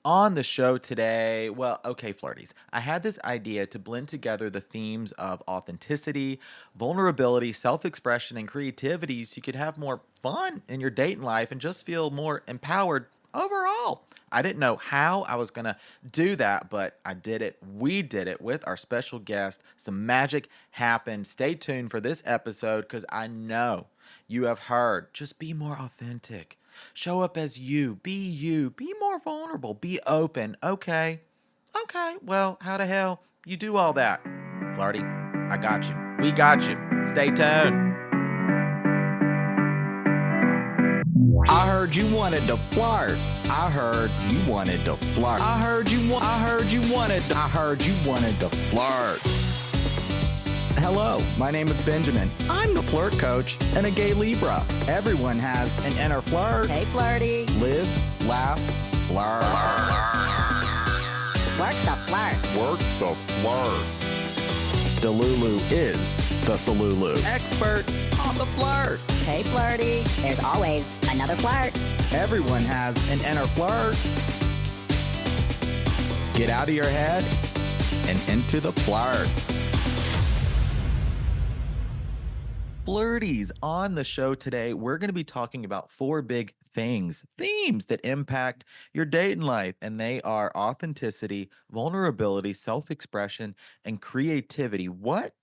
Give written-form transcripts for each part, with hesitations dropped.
On the show today, well, okay, flirties. I had this idea to blend together the themes of authenticity, vulnerability, self expression, and creativity so you could have more fun in your dating life and just feel more empowered overall. I didn't know how I was going to do that, but I did it. We did it with our special guest. Some magic happened. Stay tuned for this episode because I know you have heard just be more authentic. Show up as you. Be you. Be more vulnerable. Be open. Okay. Okay. Well, how the hell you do all that? Flarty, I got you. We got you. Stay tuned. I heard you wanted to flirt. I heard you wanted to flirt. I heard you wanted to flirt. Hello, my name is Benjamin. I'm the flirt coach and a gay Libra. Everyone has an inner flirt. Hey, Flirty. Live, laugh, flirt. Work the flirt. Work the flirt. Delulu is the Salulu. Expert on the flirt. Hey, Flirty. There's always another flirt. Everyone has an inner flirt. Get out of your head and into the flirt. Flirties, on the show today, we're going to be talking about four big themes that impact your dating life, and they are authenticity, vulnerability, self expression, and creativity. What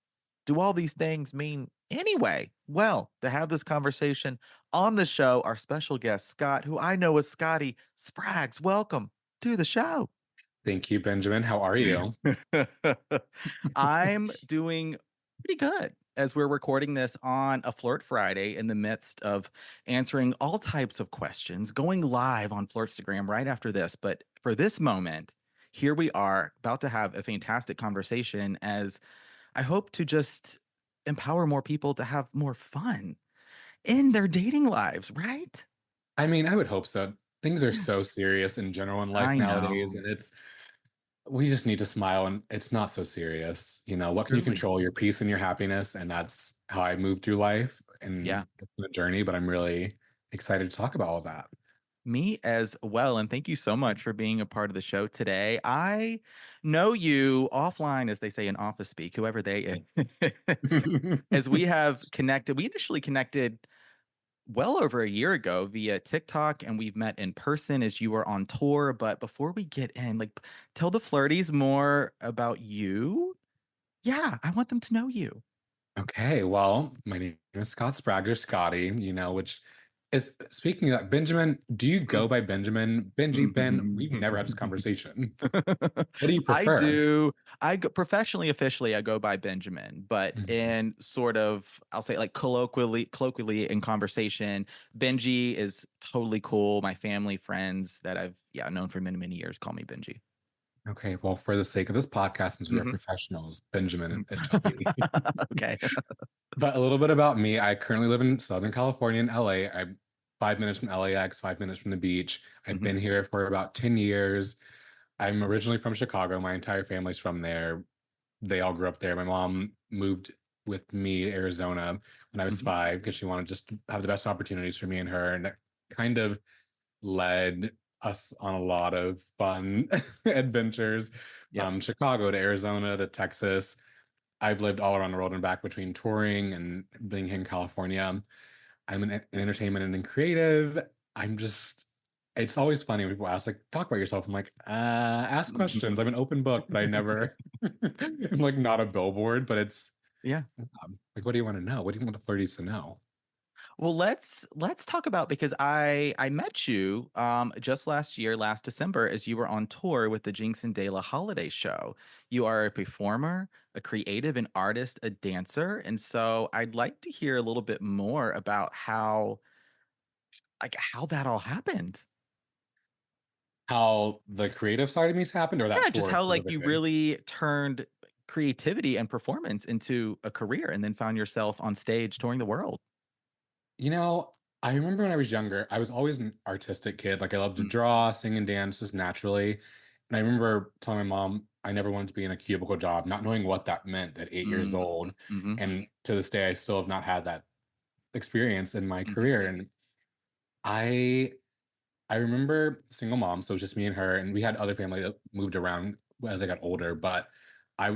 do all these things mean anyway? Well, to have this conversation on the show, our special guest, Scott, who I know as Scottie Spraags. Welcome to the show. Thank you, Benjamin. How are you? I'm doing pretty good as we're recording this on a Flirt Friday in the midst of answering all types of questions, going live on Flirtstagram right after this. But for this moment, here we are about to have a fantastic conversation as I hope to just empower more people to have more fun in their dating lives, right? I mean, I would hope so. Things are Yeah. so serious in general in life I nowadays, know. and we just need to smile and it's not so serious. What can you Truly. control? Your peace and your happiness, and that's how I move through life. Yeah. And it's been a journey, but I'm really excited to talk about all that. Me as well. And thank you so much for being a part of the show today. I know you offline, as they say in office speak, whoever they is, as we have connected. We initially connected well over a year ago via TikTok, and we've met in person as you were on tour. But before we get in, tell the flirties more about you. Yeah, I want them to know you. Okay, well, my name is Scott Spraags or Scottie, which is speaking of that, Benjamin, do you go by Benjamin? Benji, Ben, we've never had this conversation. What do you I prefer? do. I go professionally, officially, I go by Benjamin, but Mhm. in sort of, I'll say like colloquially in conversation, Benji is totally cool. My family, friends that I've known for many, many years call me Benji. Okay, well, for the sake of this podcast, since we are Mhm. professionals, Benjamin, Mhm. it shall be. Okay. But a little bit about me. I currently live in Southern California in LA. I'm 5 minutes from LAX, 5 minutes from the beach. I've Mhm. been here for about 10 years. I'm originally from Chicago. My entire family's from there. They all grew up there. My mom moved with me to Arizona when I was Mhm. 5 because she wanted just to have the best opportunities for me and her. And that kind of led us on a lot of fun adventures Yep. from Chicago to Arizona to Texas. I've lived all around the world and back between touring and being here in California. I'm in entertainment and in creative. I'm just, it's always funny when people ask, like, talk about yourself. I'm like, ask questions. I'm an open book, but I never, I'm like not a billboard, but it's Yeah. like, what do you want to know? What do you want the flirties to know? Well, let's talk about because I met you just last year, last December, as you were on tour with the Jinx and Dela holiday show. You are a performer, a creative, an artist, a dancer, and so I'd like to hear a little bit more about how that all happened. How the creative side of me's happened or that Yeah, just tour how like you specifically? really turned creativity and performance into a career and then found yourself on stage touring the world. You know, I remember when I was younger, I was always an artistic kid. Like I loved to Mm, draw, sing, and dance just naturally. And I remember telling my mom I never wanted to be in a cubicle job, not knowing what that meant at 8 years mm, old. mhm, And to this day, I still have not had that experience in my mhm, career. And I I remember single mom, so it was just me and her, and we had other family that moved around as I got older, but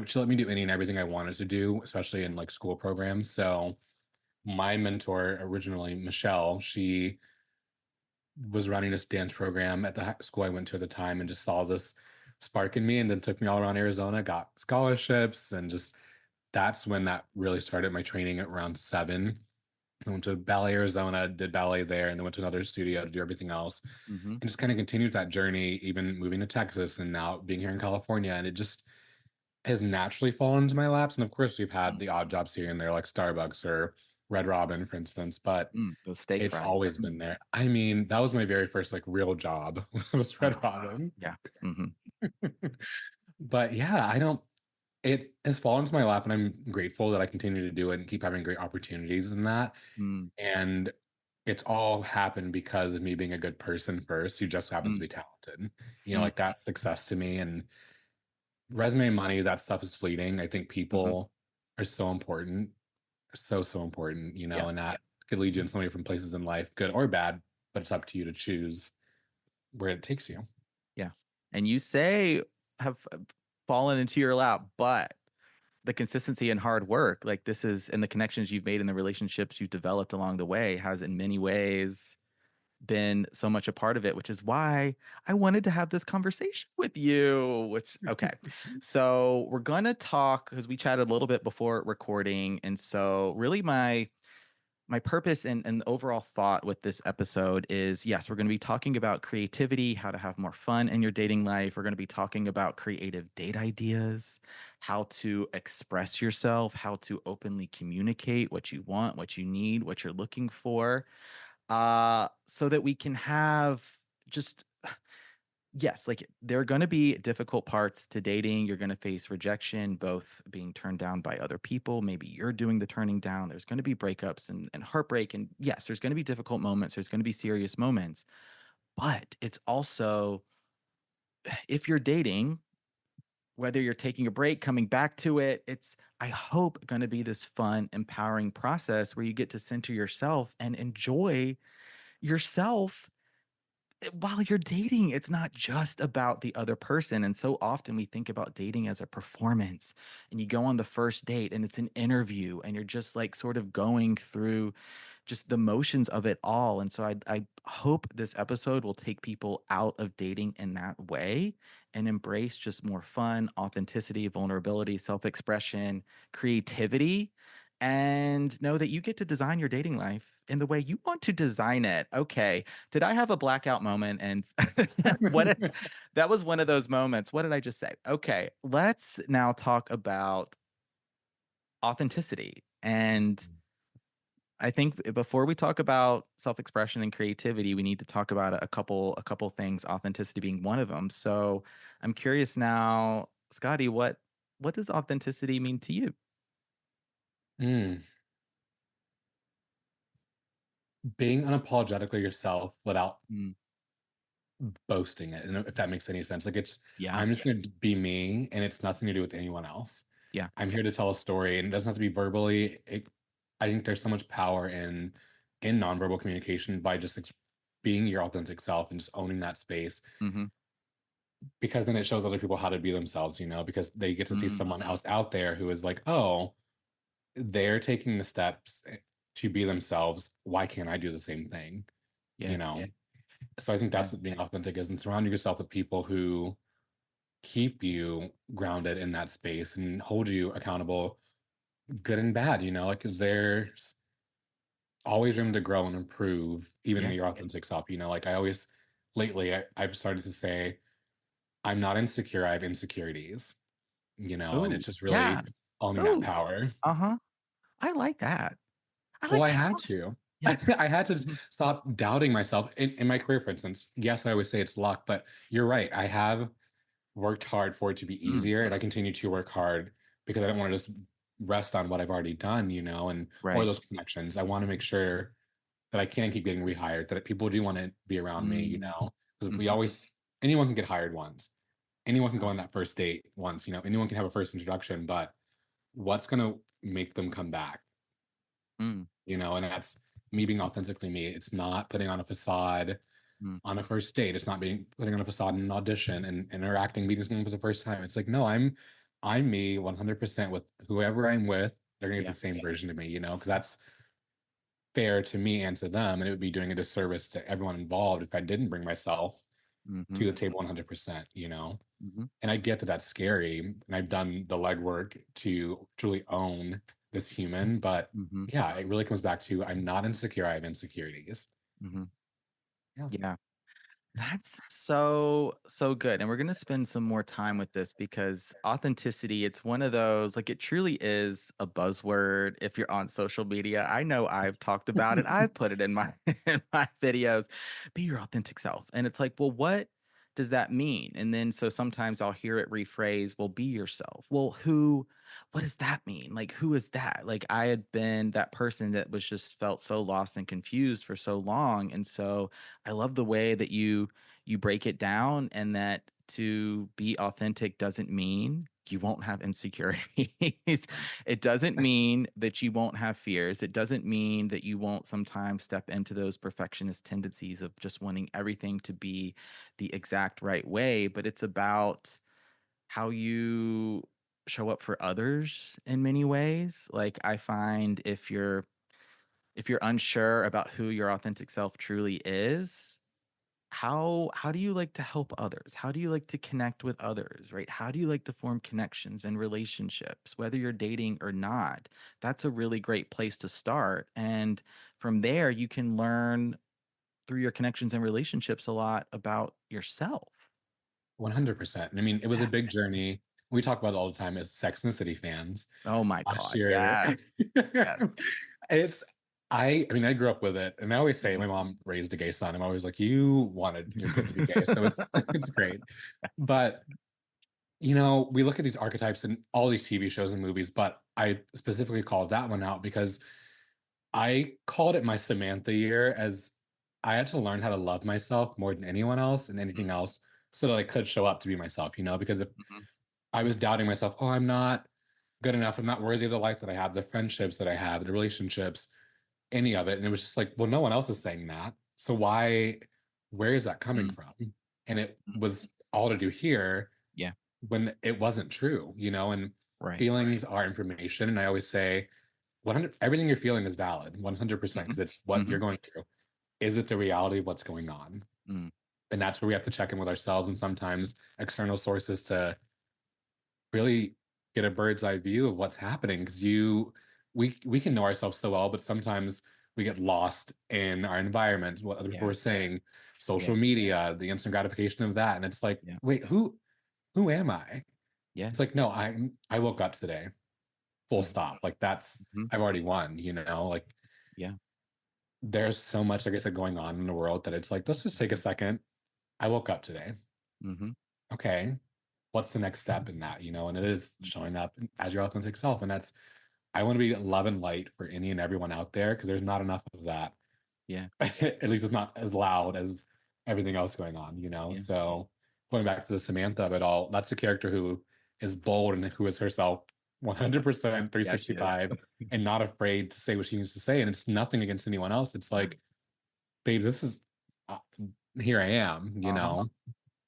she let me do any and everything I wanted to do, especially in like school programs. So my mentor originally, Michelle, she was running this dance program at the school I went to at the time and just saw this spark in me and then took me all around Arizona, got scholarships, and just that's when that really started my training at around 7. I went to Ballet Arizona, did ballet there, and then went to another studio to do everything else. Mhm. And just kind of continued that journey, even moving to Texas and now being here in California. And it just has naturally fallen into my laps. And of course, we've had Mm, the odd jobs here and there, like Starbucks or Red Robin, for instance, but those steak it's fries. always been there. I mean, that was my very first like real job was Red Oh, Robin. yeah. Mhm. But yeah, I don't it has fallen into my lap and I'm grateful that I continue to do it and keep having great opportunities in that. Mm, And it's all happened because of me being a good person first, who just happens to mm, be talented. mm, Like that's success to me. And resume and money, that stuff is fleeting. I think mhm. people are so important, so, so important, Yeah, and that could lead you in so many different places in life, good or bad, but it's up to you to choose where it takes you. yeah. And you say have fallen into your lap, but the consistency and hard work, like this is and the connections you've made and the relationships you've developed along the way has in many ways been so much a part of it, which is why I wanted to have this conversation with you. Which okay. So we're gonna talk because we chatted a little bit before recording. And so really my purpose and the overall thought with this episode is yes, we're going to be talking about creativity, how to have more fun in your dating life. We're going to be talking about creative date ideas, how to express yourself, how to openly communicate what you want, what you need, what you're looking for, so that we can have just yes, like there are going to be difficult parts to dating. You're going to face rejection, both being turned down by other people. Maybe you're doing the turning down. There's going to be breakups and heartbreak. And yes, there's going to be difficult moments. There's going to be serious moments. But it's also, if you're dating, whether you're taking a break, coming back to it, it's, I hope, going to be this fun, empowering process where you get to center yourself and enjoy yourself while you're dating. It's not just about the other person. And so often we think about dating as a performance, and you go on the first date and it's an interview and you're just like sort of going through just the motions of it all. And so I hope this episode will take people out of dating in that way and embrace just more fun, authenticity, vulnerability, self-expression, creativity, and know that you get to design your dating life in the way you want to design it. Okay. Did I have a blackout moment? And that was one of those moments. What did I just say? Okay. Let's now talk about authenticity. And I think before we talk about self-expression and creativity, we need to talk about a couple things, authenticity being one of them. So I'm curious now, Scottie, what does authenticity mean to you? Mm. Being unapologetically yourself without Mm, boasting it, and if that makes any sense. Like yeah, I'm just gonna be me, and it's nothing to do with anyone else. yeah. I'm here to tell a story, and it doesn't have to be verbally. I think there's so much power in nonverbal communication by just being your authentic self and just owning that space, Mhm, because then it shows other people how to be themselves. Because they get to see mm, someone else out there who is like, oh, they're taking the steps to be themselves. Why can't I do the same thing? You yeah, know. So I think yeah. that's what being authentic is, and surrounding yourself with people who keep you grounded in that space and hold you accountable, good and bad, like 'cause there's always room to grow and improve even in Yeah. your authentic self. Like I always lately I've started to say, I'm not insecure, I have insecurities, and Oh, it's just yeah. really owning that Oh, power. uh-huh. I like that. I Well, like I that a had lot. to. Yeah. I had to Mhm, stop doubting myself in my career, for instance. Yes, I always say it's luck, but you're right. I have worked hard for it to be mm, easier, and I continue to work hard because I don't want to just rest on what I've already done, and or right. those connections. I want to make sure that I can keep getting rehired, that people do want to be around me, Mm, because we mhm. always anyone can get hired once. Anyone can go on that first date once, anyone can have a first introduction, but what's gonna make them come back? Mm, And that's me being authentically me. It's not putting on a facade. Mm. on a first date. It's not being putting on a facade in an audition and interacting, meeting someone for the first time. It's like, no, I'm me 100% with whoever I'm with. They're gonna get Yeah. the same version of me, because that's fair to me and to them. And it would be doing a disservice to everyone involved if I didn't bring myself to Mhm. the table 100%. Mhm. And I get that that's scary. And I've done the legwork to truly own this human. But Mhm. yeah, it really comes back to I'm not insecure. I have insecurities. Mhm. Yeah. Yeah. That's so, so good. And we're going to spend some more time with this because authenticity, it's one of those, like, it truly is a buzzword if you're on social media. I know I've talked about it. I've put it in my in my videos. Be your authentic self. And it's like, well, what does that mean? And then so sometimes I'll hear it rephrased, well, be yourself. Well, what does that mean? Like, who is that? Like, I had been that person that was just felt so lost and confused for so long. And so I love the way that you break it down, and that to be authentic doesn't mean you won't have insecurities. It doesn't mean that you won't have fears. It doesn't mean that you won't sometimes step into those perfectionist tendencies of just wanting everything to be the exact right way, but it's about how you show up for others in many ways. Like, I find if you're unsure about who your authentic self truly is, how do you like to help others? How do you like to connect with others, right? How do you like to form connections and relationships, whether you're dating or not? That's a really great place to start. And from there, you can learn through your connections and relationships a lot about yourself. 100%. And I mean, it was a Yeah. big journey. We talk about it all the time as Sex and the City fans. Oh my Last God. year, Yes. Yes. it's I mean, I grew up with it, and I always say Mhm. my mom raised a gay son. I'm always like, you wanted your kid to be gay, so it's it's great. But we look at these archetypes in all these TV shows and movies, but I specifically called that one out because I called it my Samantha year, as I had to learn how to love myself more than anyone else and anything else so that I could show up to be myself, because if Mhm. I was doubting myself, oh, I'm not good enough, I'm not worthy of the life that I have, the friendships that I have, the relationships, any of it. And it was just like, well, no one else is saying that. So where is that coming Mhm. from? And it Mhm. was all to do here Yeah. when it wasn't true, and Right. feelings are information. And I always say, 100, everything you're feeling is valid, 100%, because Mhm. it's what you're Mhm. going through. Is it the reality of what's going on? Mm. And that's where we have to check in with ourselves and sometimes external sources to really get a bird's eye view of what's happening. Because we can know ourselves so well, but sometimes we get lost in our environment, what other people Yeah. are saying, Yeah. social media, the instant gratification of that. And it's like, Yeah. wait, who am I? Yeah. It's like, no, I woke up today, full Mhm. stop. Like that's Mhm. I've already won, like Yeah. there's so much, like I said, going on in the world that it's like, let's just take a Mhm. second. I woke up today. Mhm. Okay. What's the next step in that? And it is Mhm. showing up as your authentic self. And I want to be love and light for any and everyone out there because there's not enough of that. Yeah. At least it's not as loud as everything else going on. Yeah. So going back to the Samantha of it all, that's a character who is bold and who is herself 100% Yeah, she is. 365 and not afraid to say what she needs to say. And it's nothing against anyone else. It's like, babes, this is uh, here I am. Uh-huh.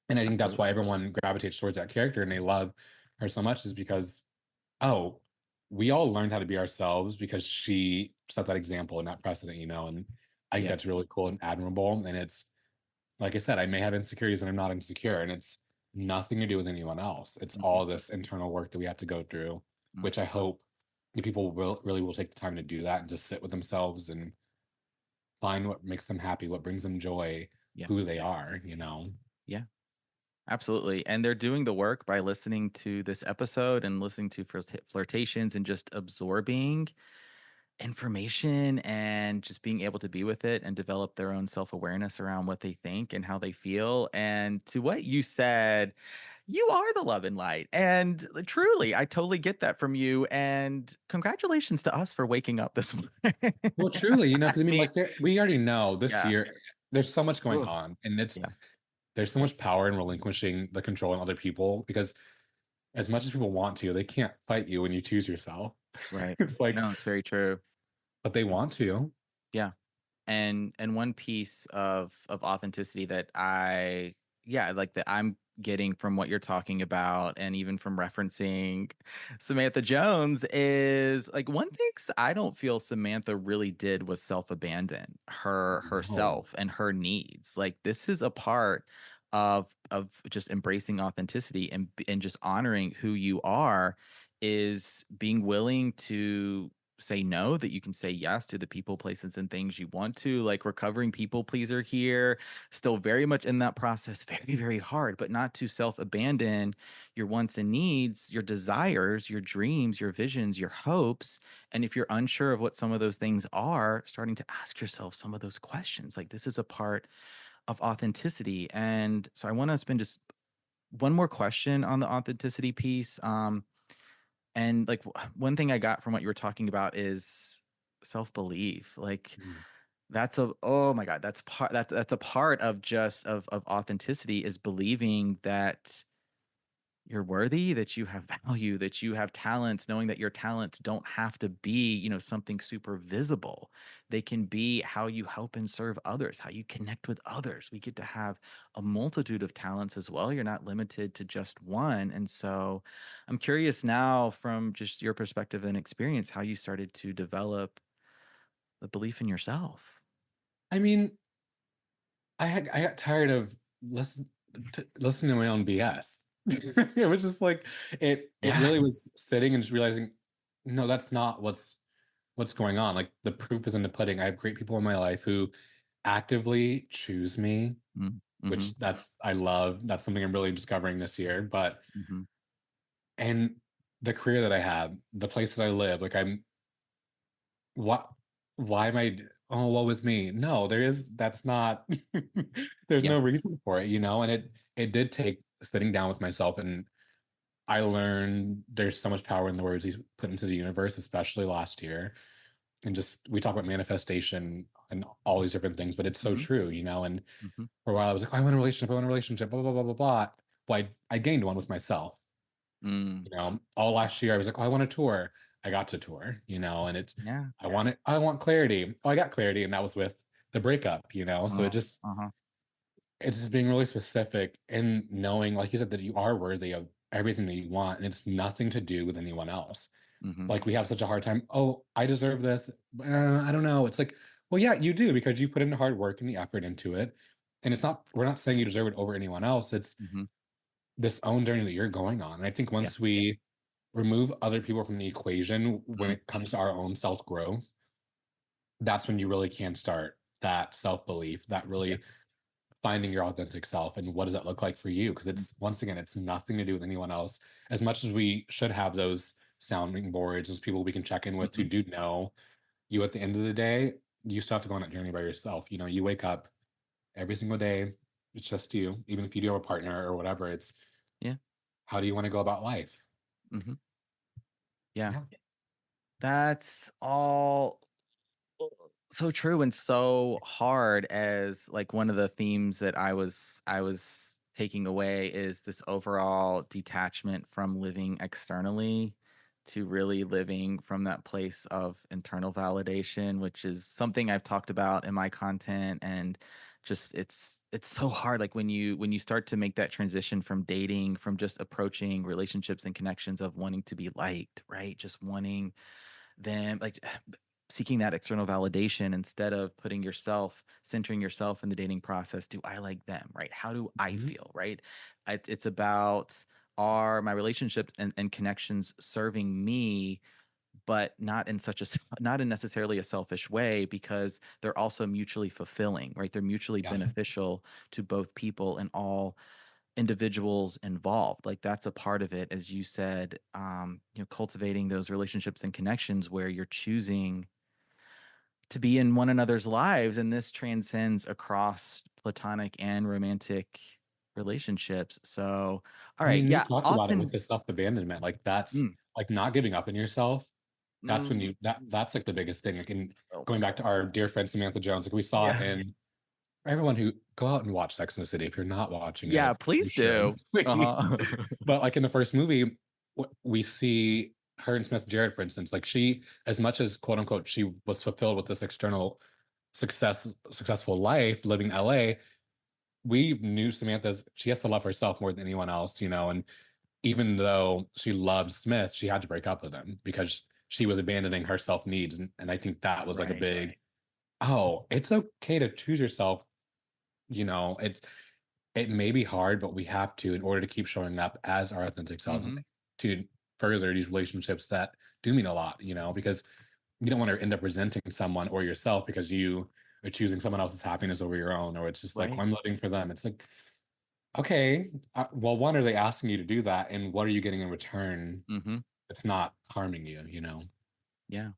And I think that's why Absolutely. everyone gravitates towards that character and they love her so much is because, oh, we all learned how to be ourselves because she set that example and that precedent. And I think Yeah. that's really cool and admirable. And it's, like I said, I may have insecurities and I'm not insecure. And it's nothing to do with anyone else. It's Mhm. all this internal work that we have to go through, Mm. which I hope the people will take the time to do that and just sit with themselves and find what makes them happy, what brings them joy, Yeah. who they are. Yeah. Absolutely. And they're doing the work by listening to this episode and listening to flirtations and just absorbing information and just being able to be with it and develop their own self-awareness around what they think and how they feel. And to what you said, you are the love and light. And truly, I totally get that from you. And congratulations to us for waking up this morning. Well, truly, because I mean, Me. like, we already know this Yeah. year there's so much going Ugh. on, and Yes. there's so much power in relinquishing the control in other people because as much as people want to, they can't fight you when you choose yourself. Right. It's like, No, it's very true. but they want It's to. yeah. And one piece of authenticity that I yeah, like that I'm getting from what you're talking about and even from referencing Samantha Jones is like one thing I don't feel Samantha really did was self-abandon No. herself and her needs. Like this is a part of just embracing authenticity and just honoring who you are is being willing to say no, that you can say yes to the people, places, and things you want to, like recovering people pleaser here. Still very much in that process, very, very hard, but not to self abandon your wants and needs, your desires, your dreams, your visions, your hopes. And if you're unsure of what some of those things are, starting to ask yourself some of those questions. Like, this is a part of authenticity. And so I want to spend just one more question on the authenticity piece. And like one thing I got from what you were talking about is self-belief. Like Mm. that's a oh my God, that's a part of just of authenticity is believing that you're worthy, that you have value, that you have talents, knowing that your talents don't have to be, something super visible. They can be how you help and serve others, how you connect with others. We get to have a multitude of talents as well. You're not limited to just one. And so I'm curious now from just your perspective and experience, how you started to develop the belief in yourself. I mean, I got tired of listening to my own BS. It was just like it Yeah. really was sitting and just realizing, no, that's not what's going on. Like the proof is in the pudding. I have great people in my life who actively choose me, Mm, which mhm, that's I love. That's something I'm really discovering this year. But mhm. and the career that I have, the place that I live, like I'm what why am I oh, woe is me? No, that's not there's Yeah. no reason for it, and it did take sitting down with myself, and I learned there's so much power in the words he's put into the universe, especially last year. And just we talk about manifestation and all these different things, but it's so Mhm, true, and mhm. for a while I was like, "Oh, I want a relationship, I want a relationship, blah, blah, blah, blah, blah." Well, I gained one with myself. Mm. All last year I was like, "Oh, I want a tour." I got to tour, and it's Yeah. I want clarity. Oh, I got clarity, and that was with the breakup, so Uh-huh. it's just being really specific and knowing, like you said, that you are worthy of everything that you want, and it's nothing to do with anyone else. Mhm. Like we have such a hard time. Oh, I deserve this. I don't know. It's like, well, yeah, you do because you put in the hard work and the effort into it. And it's not, we're not saying you deserve it over anyone else. It's Mhm. this own journey that you're going on. And I think Yeah. once we remove other people from the equation when Mm. it comes to our own self growth, that's when you really can start that self belief, that Yeah. really finding your authentic self and what does that look like for you? Because Mm. it's once again, it's nothing to do with anyone else. As much as we should have those sounding boards, those people we can check in with who Mhm. do know you at the end of the day, you still have to go on that journey by yourself. You wake up every single day, it's just you, even if you do have a partner or whatever, it's Yeah. how do you want to go about life? Mhm. Yeah. Yeah. That's all so true and so hard as like one of the themes that I was taking away is this overall detachment from living externally to really living from that place of internal validation, which is something I've talked about in my content and just it's so hard like when you start to make that transition from dating from just approaching relationships and connections of wanting to be liked, right? Just wanting them like seeking that external validation instead of putting yourself centering yourself in the dating process. Do I like them, right? How do I Mhm. feel, right? It's about are my relationships and connections serving me, but not in such a not in necessarily a selfish way because they're also mutually fulfilling, right? They're mutually Yeah. beneficial to both people and all individuals involved. Like that's a part of it, as you said, cultivating those relationships and connections where you're choosing to be in one another's lives. And this transcends across platonic and romantic relationships. So, all I right. mean, you Yeah. talked about it with Often. the self-abandonment. Like that's Mm, like not giving up on yourself. That's when mm, that's like the biggest thing. Like in oh my going back to God. our dear friend Samantha Jones, like we saw it Yeah. in everyone who go out and watch Sex and the City. If you're not watching Yeah. it, you Please should, do. please. Uh huh. But like in the first movie, we see her and Smith Jarrett, for instance, like she, as much as quote unquote, she was fulfilled with this external successful life living in LA, we knew Samantha's she has to love herself more than anyone else, and even though she loved Smith, she had to break up with him because she was abandoning her self needs. And I think that was like a Right. big, oh, it's okay to choose yourself. It may be hard, but we have to in order to keep showing up as our authentic selves Mhm. to further these relationships that do mean a lot, because you don't want to end up resenting someone or yourself because you are choosing someone else's happiness over your own, or it's just like, well, Right. I'm living for them. It's like, okay, well, one, are they asking you to do that? And what are you getting in return? Mhm. It's not harming you. Yeah.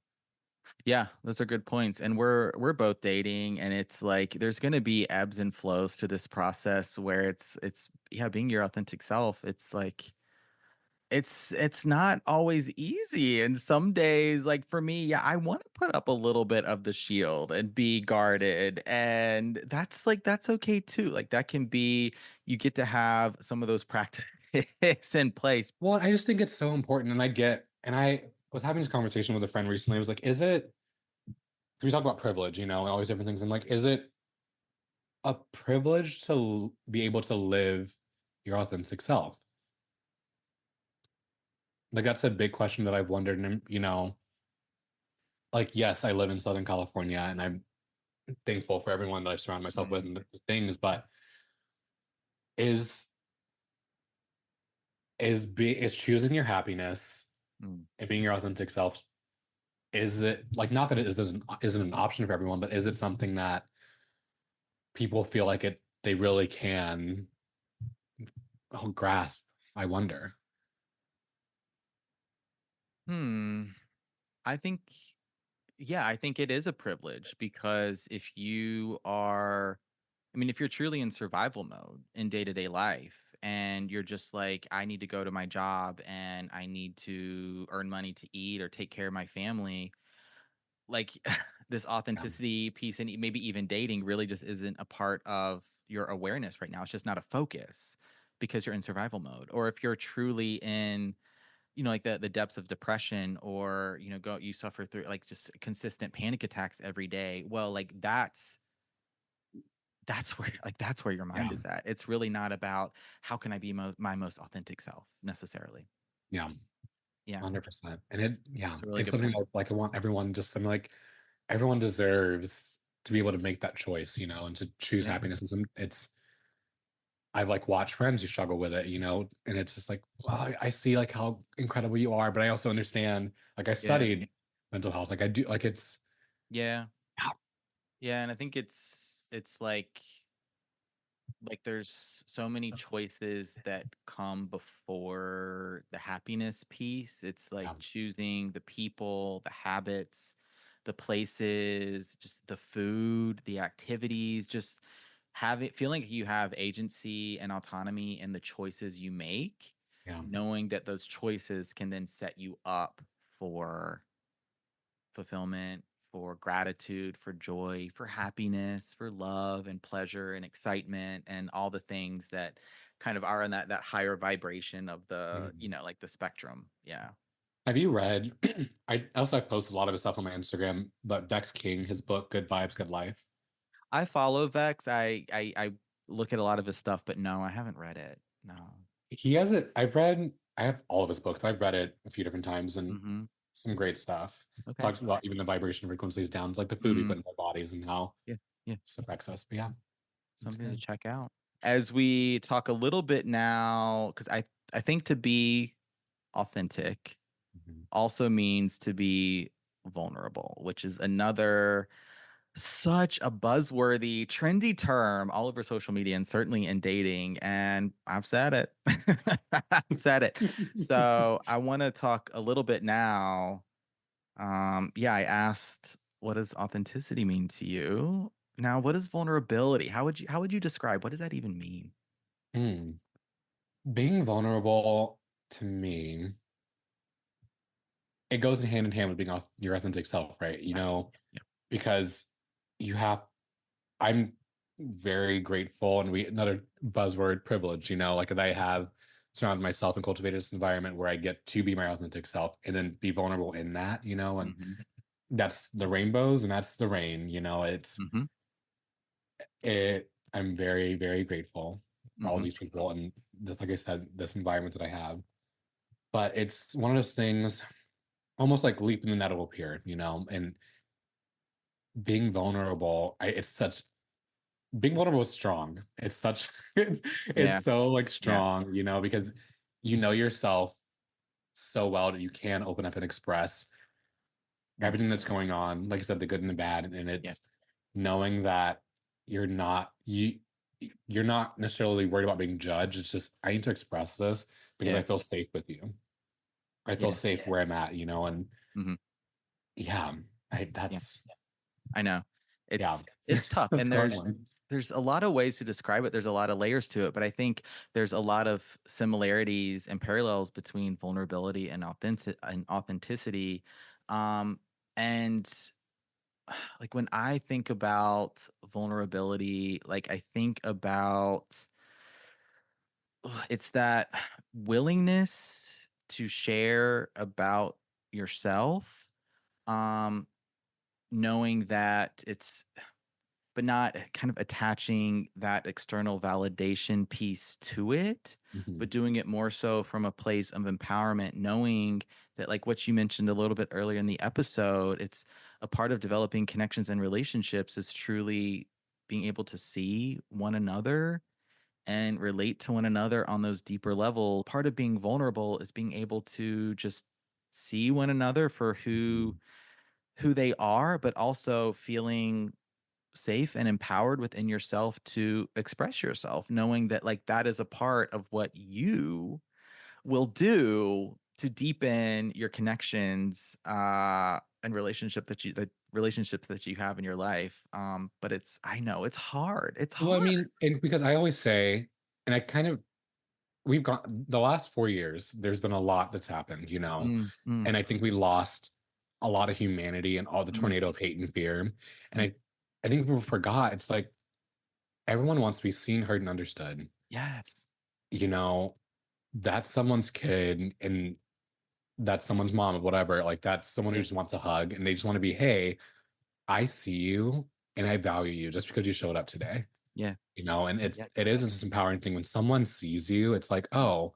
Yeah, those are good points. And we're both dating, and it's like there's going to be ebbs and flows to this process where it's yeah, being your authentic self. It's like it's not always easy, and some days, like for me, yeah, I want to put up a little bit of the shield and be guarded, and that's okay too. Like that can be, you get to have some of those practices in place. Well, I just think it's so important. And I was having this conversation with a friend recently. I was like, is it, 'cause we talk about privilege, and all these different things. I'm like, is it a privilege to be able to live your authentic self? Like, that's a big question that I've wondered. And, like, yes, I live in Southern California and I'm thankful for everyone that I surround myself with Mm, and the things, but is, is choosing your happiness mm. and being your authentic self, is it like, not that it isn't an option for everyone, but is it something that people feel like they really can grasp? I wonder. Hmm. I think, yeah, I think it is a privilege because if you are, I mean, if you're truly in survival mode in day to day life and you're just like, I need to go to my job and I need to earn money to eat or take care of my family, like this Yeah. authenticity piece and maybe even dating really just isn't a part of your awareness right now. It's just not a focus because you're in survival mode. Or if you're truly in, like the depths of depression, or go, you suffer through like just consistent panic attacks every day, well, like that's where that's where your mind Yeah. is at. It's really not about how can I be my most authentic self necessarily. Yeah. Yeah, 100%. Yeah, it's a really it's good something point. that, like, I want everyone just, I'm like, everyone deserves to be able to make that choice, and to choose Yeah, happiness. And I've like watched friends who struggle with it, and it's just like, well, I see like how incredible you are, but I also understand, like, I yeah, studied mental health, like I do, like it's, yeah, yeah, yeah. And I think it's like there's so many choices that come before the happiness piece. It's like yeah, choosing the people, the habits, the places, just the food, the activities, just having feeling like you have agency and autonomy in the choices you make, yeah. knowing that those choices can then set you up for fulfillment, for gratitude, for joy, for happiness, for love and pleasure and excitement and all the things that kind of are in that higher vibration of the, Mhm. like the spectrum. Yeah. Have you read, I also I post a lot of his stuff on my Instagram, but Vex King, his book, Good Vibes, Good Life. I follow Vex. I look at a lot of his stuff, but no, I haven't read it. No. He has it. I have all of his books. I've read it a few different times and Mhm. some great stuff. Okay. Talks about even the vibration frequencies down to like the food we Mm, put in our bodies and how yeah. Yeah. this affects us. But yeah, it's Something to good. check out. As we talk a little bit now, cuz I think to be authentic Mhm. also means to be vulnerable, which is another such a buzzworthy, trendy term all over social media and certainly in dating. And I've said it. I've said it. So I want to talk a little bit now. Yeah, I asked, what does authenticity mean to you? Now, what is vulnerability? How would you describe, what does that even mean? Hmm. Being vulnerable to me, it goes hand in hand with being your authentic self, right? Yeah. Yeah. Because you have, I'm very grateful, and we another buzzword, privilege, like that I have surrounded myself and cultivated this environment where I get to be my authentic self and then be vulnerable in that, and Mhm. that's the rainbows and that's the rain, Mhm. I'm very, very grateful for all Mhm. these people and just like I said, this environment that I have. But it's one of those things, almost like leaping the nettle here, and being vulnerable. It's such being vulnerable is strong. It's such it's Yeah. so like Yeah. strong, because you know yourself so well that you can open up and express Mm. everything that's going on. Like I said, the good and the bad, and Yeah. it's knowing that you're not you you're not necessarily worried about being judged. It's just I need to express this because I Yeah. feel safe with you. I feel Yeah. safe where I'm at, and Mhm. yeah, I Yeah. that's I know. yeah. It's tough, That's and a hard one. there's a lot of ways to describe it, there's a lot of layers to it, but I think there's a lot of similarities and parallels between vulnerability and authenticity, um, and, like, when I think about vulnerability, like, I think about it's that willingness to share about yourself, um, knowing that it's but not kind of attaching that external validation piece to it, but Mhm. doing it more so from a place of empowerment, knowing that, like what you mentioned a little bit earlier in the episode, it's a part of developing connections and relationships is truly being able to see one another and relate to one another on those deeper levels. Part of being vulnerable is being able to just see one another for Mhm. who they are, but also feeling safe and empowered within yourself to express yourself, knowing that like that is a part of what you will do to deepen your connections and relationships that you have in your life. But it's I know it's hard. It's Well, I hard. mean, and because I always say, and I kind of we've got the last 4 years, there's been a lot that's happened, Mm, mm, and I think we lost a lot of humanity and all the mm, tornado of hate and fear, and mm. I think people forgot, it's like everyone wants to be seen, heard, and understood, Yes. you know? That's someone's kid, and that's someone's mom or whatever, like, that's someone who Yeah. just wants a hug, and they just wanna be, "Hey, I see you, and I value you just because you showed up today." Yeah. And Yeah. it is this empowering thing when someone sees you, it's like, "Oh,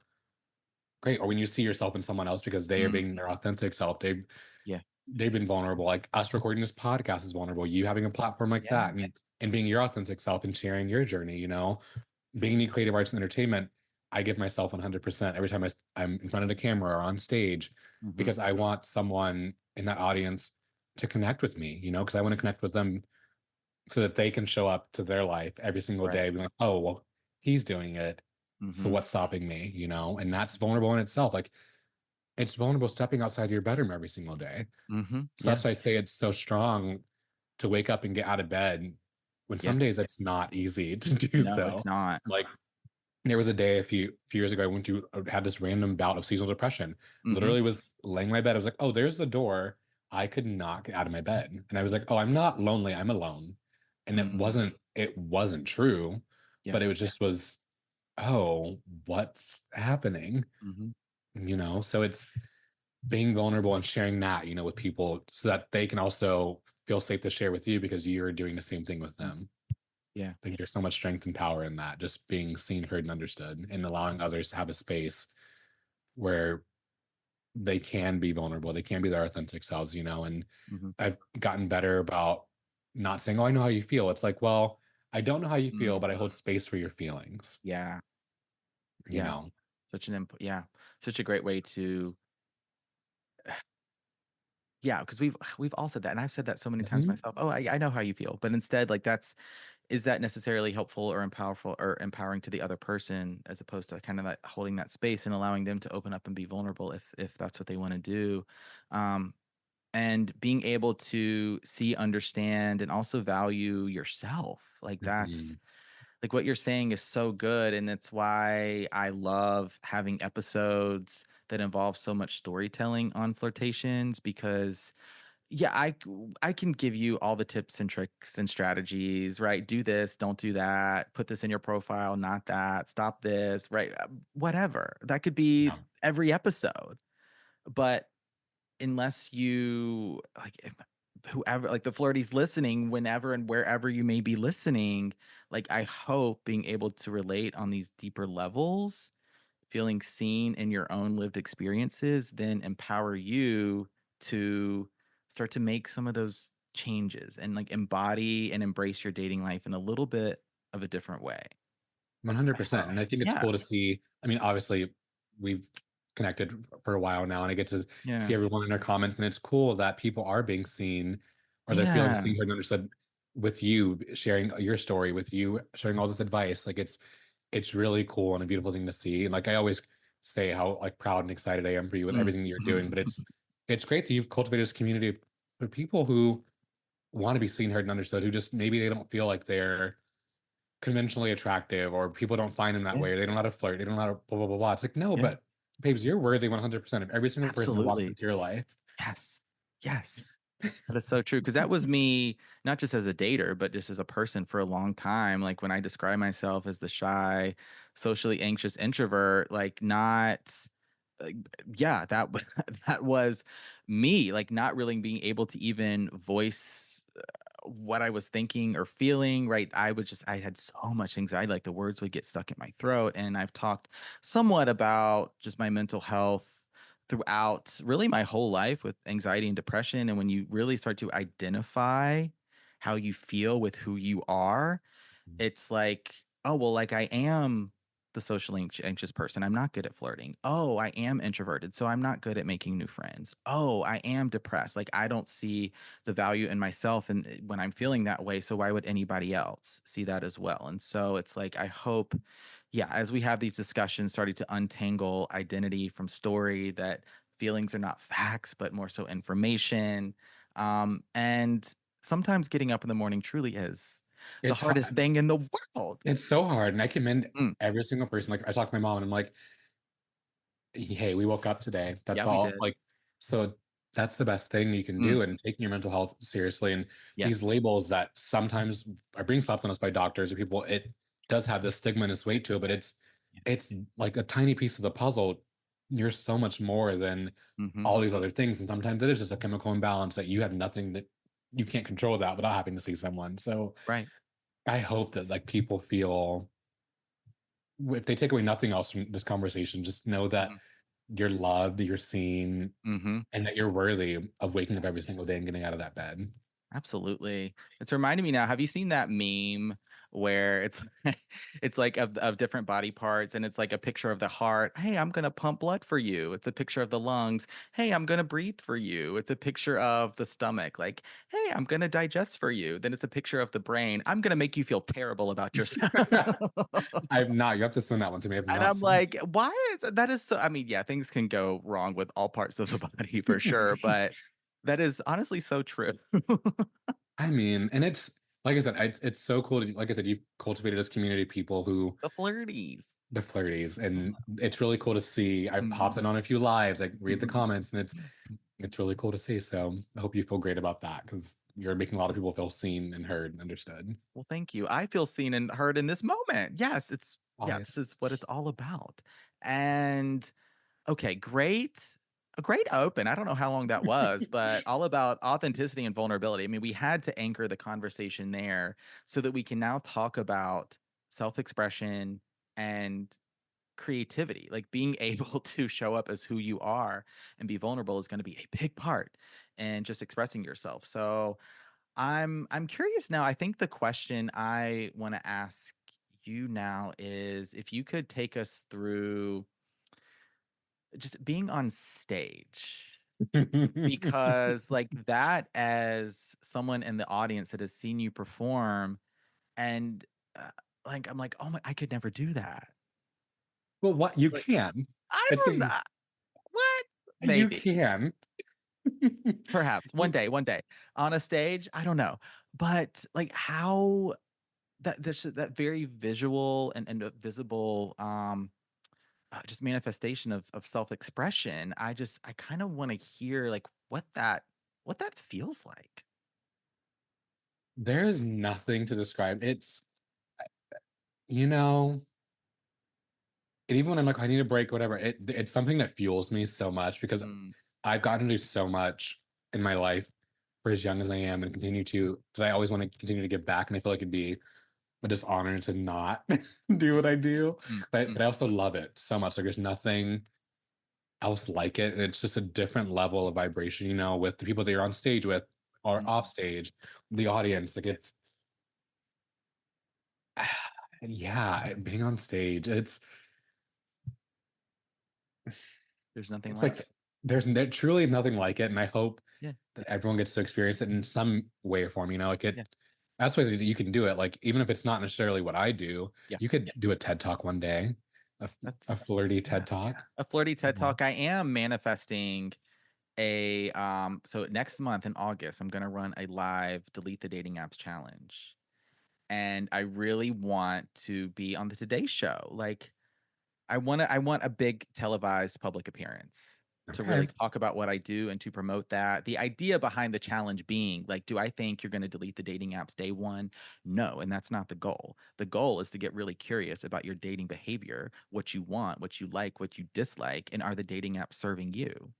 great." Or when you see yourself in someone else because they are Mm, being their authentic self, yeah. they've been vulnerable. Like us recording this podcast is vulnerable. You having a platform like Yeah. that and being your authentic self and sharing your journey, being in creative arts and entertainment, I give myself 100% every time I'm in front of the camera or on stage Hmm. because I want someone in that audience to connect with me, because I want to connect with them so that they can show up to their life every single Right. day, being like, oh, well, he's doing it. So Hmm. what's stopping me? And that's vulnerable in itself. Like it's vulnerable stepping outside your bedroom every single day. Hmm. So Yeah. that's why I say it's so strong to wake up and get out of bed when Yeah. some days it's not easy to do No, it's so. not. Like there was a day a few years ago I went to had this random bout of seasonal depression. Hmm. Literally was laying in my bed. I was like, oh, there's the door. I could not get out of my bed. And I was like, oh, I'm not lonely. I'm alone. And Mm. it wasn't true, Yeah. but it was just was, oh, what's happening? Hmm. So it's being vulnerable and sharing that, with people so that they can also feel safe to share with you because you're doing the same thing with them. Yeah. I think there's so much strength and power in that, just being seen, heard, and understood, and allowing others to have a space where they can be vulnerable, they can be their authentic selves, and Hmm. I've gotten better about not saying, "Oh, I know how you feel." It's like, well, I don't know how you feel, Mm. but I hold space for your feelings, Yeah. you Yeah. know? Yeah, such a great way to yeah, because we've all said that, and I've said that so many times Mhm. myself. "Oh, I know how you feel," but instead, like, that's is that necessarily helpful or powerful or empowering to the other person as opposed to kind of, like, holding that space and allowing them to open up and be vulnerable if that's what they wanna do, um, and being able to see, understand, and also value yourself, like, that's Mhm. like what you're saying is so good, and it's why I love having episodes that involve so much storytelling on flirtations because yeah, I can give you all the tips and tricks and strategies, right? Do this, don't do that, put this in your profile, not that, stop this, right? Whatever. That could be Yeah. every episode. But unless you like whoever, like the flirties listening, whenever and wherever you may be listening, like I hope being able to relate on these deeper levels, feeling seen in your own lived experiences, then empower you to start to make some of those changes and like embody and embrace your dating life in a little bit of a different way. I 100%. hope. And I think it's Yeah. cool to see. I mean, obviously, we've connected for a while now, and I get to see Yeah. everyone in their comments. And it's cool that people are being seen or they're feeling Yeah. seen, heard, and understood with you sharing your story, with you sharing all this advice. Like it's really cool and a beautiful thing to see. And like I always say how like proud and excited I am for you with Mm. everything that you're doing. But it's great that you've cultivated this community for people who want to be seen, heard, and understood, who just maybe they don't feel like they're conventionally attractive or people don't find them that Yeah. way or they don't know how to flirt, they don't know how to blah blah blah blah. It's like, no, Yeah. but babes, you're worthy 100% of every single person that walks Absolutely. into your life. Yes. Yes. That is so true. Because that was me, not just as a dater, but just as a person for a long time. Like, when I describe myself as the shy, socially anxious introvert, like, not like, yeah, that that was me, like, not really being able to even voice what I was thinking or feeling, right? I had so much anxiety, like the words would get stuck in my throat. And I've talked somewhat about just my mental health throughout really my whole life with anxiety and depression. And when you really start to identify how you feel with who you are, it's like, oh, well, like I am the socially anxious person. I'm not good at flirting. Oh, I am introverted. So I'm not good at making new friends. Oh, I am depressed. Like I don't see the value in myself and when I'm feeling that way. So why would anybody else see that as well? And so it's like, I hope, yeah, as we have these discussions, starting to untangle identity from story, that feelings are not facts, but more so information. And sometimes getting up in the morning truly is the It's hardest hard. thing in the world. It's so hard. And I commend Mm, every single person. Like I talk to my mom and I'm like, hey, we woke up today. yeah, That's we all. did. Like, so that's the best thing you can Mm, do and taking your mental health seriously. And these yes. labels that sometimes are being slapped on us by doctors or people, it does have this stigma and this weight to it, but Yeah. it's like a tiny piece of the puzzle. You're so much more than Mhm. all these other things. And sometimes it is just a chemical imbalance that you have nothing that you can't control that without having to see someone. So Right. I hope that like people feel if they take away nothing else from this conversation, just know that Mhm. you're loved, you're seen, Mhm. and that you're worthy of waking up every Yes. single day and getting out of that bed. Absolutely. It's reminding me now, have you seen that meme where it's it's like of different body parts and it's like a picture of the heart, "Hey, I'm gonna pump blood for you." It's a picture of the lungs, "Hey, I'm gonna breathe for you." It's a picture of the stomach, like, "Hey, I'm gonna digest for you." Then it's a picture of the brain, "I'm gonna make you feel terrible about yourself." I have not. You have to send that one to me. I have And not I'm seen. like, why is that is so I mean, yeah, things can go wrong with all parts of the body for sure, but that is honestly so true. I mean, and it's like I said, it's so cool. Like I said, you've cultivated this community of people who The flirties. the flirties, Yeah. and it's really cool to see. I've Mhm. hopped in on a few lives, like read the Mhm. comments, and it's really cool to see. So I hope you feel great about that because you're making a lot of people feel seen and heard and understood. Well, thank you. I feel seen and heard in this moment. Yes, it's yeah, Always. this is what it's all about. And okay, great. A great open. I don't know how long that was, but all about authenticity and vulnerability. I mean, we had to anchor the conversation there so that we can now talk about self-expression and creativity. Like being able to show up as who you are and be vulnerable is going to be a big part and just expressing yourself. So, I'm curious now. I think the question I want to ask you now is if you could take us through just being on stage, because like that, as someone in the audience that has seen you perform, and uh, like I'm like, oh my, I could never do that. Well, what you Like can. I It's don't know ex- what, you maybe. can. Perhaps You one day on a stage, I don't know. But like how that very visual and visible just manifestation of self-expression. I kind of want to hear like what that feels like. there's nothing to describe. It's you know, and even when I'm like, I need a break, whatever, it's something that fuels me so much because Mm, I've gotten to do so much in my life for as young as I am and continue to, because I always want to continue to give back. And I feel like it'd be a dishonor to not do what I do. Mm, But mm, I also love it so much. Like there's nothing else like it. And it's just a different level of vibration, with the people that you're on stage with or mhm. off stage, the audience. Like it's yeah, being on stage, There's nothing it's like like it. there truly is nothing like it. And I hope Yeah, that everyone gets to experience it in some way or form, like yeah, that's why you can do it. Like, even if it's not necessarily what I do, yeah. you could do a TED talk one day, a That's flirty yeah, TED talk. a flirty TED Yeah. Talk. I am manifesting so next month in August, I'm gonna run a live delete the dating apps challenge. And I really want to be on the Today Show. Like, I want a big televised public appearance to Okay. really talk about what I do and to promote that. The idea behind the challenge being, like, do I think you're gonna delete the dating apps day 1? No, and that's not the goal. The goal is to get really curious about your dating behavior, what you want, what you like, what you dislike, and are the dating apps serving you?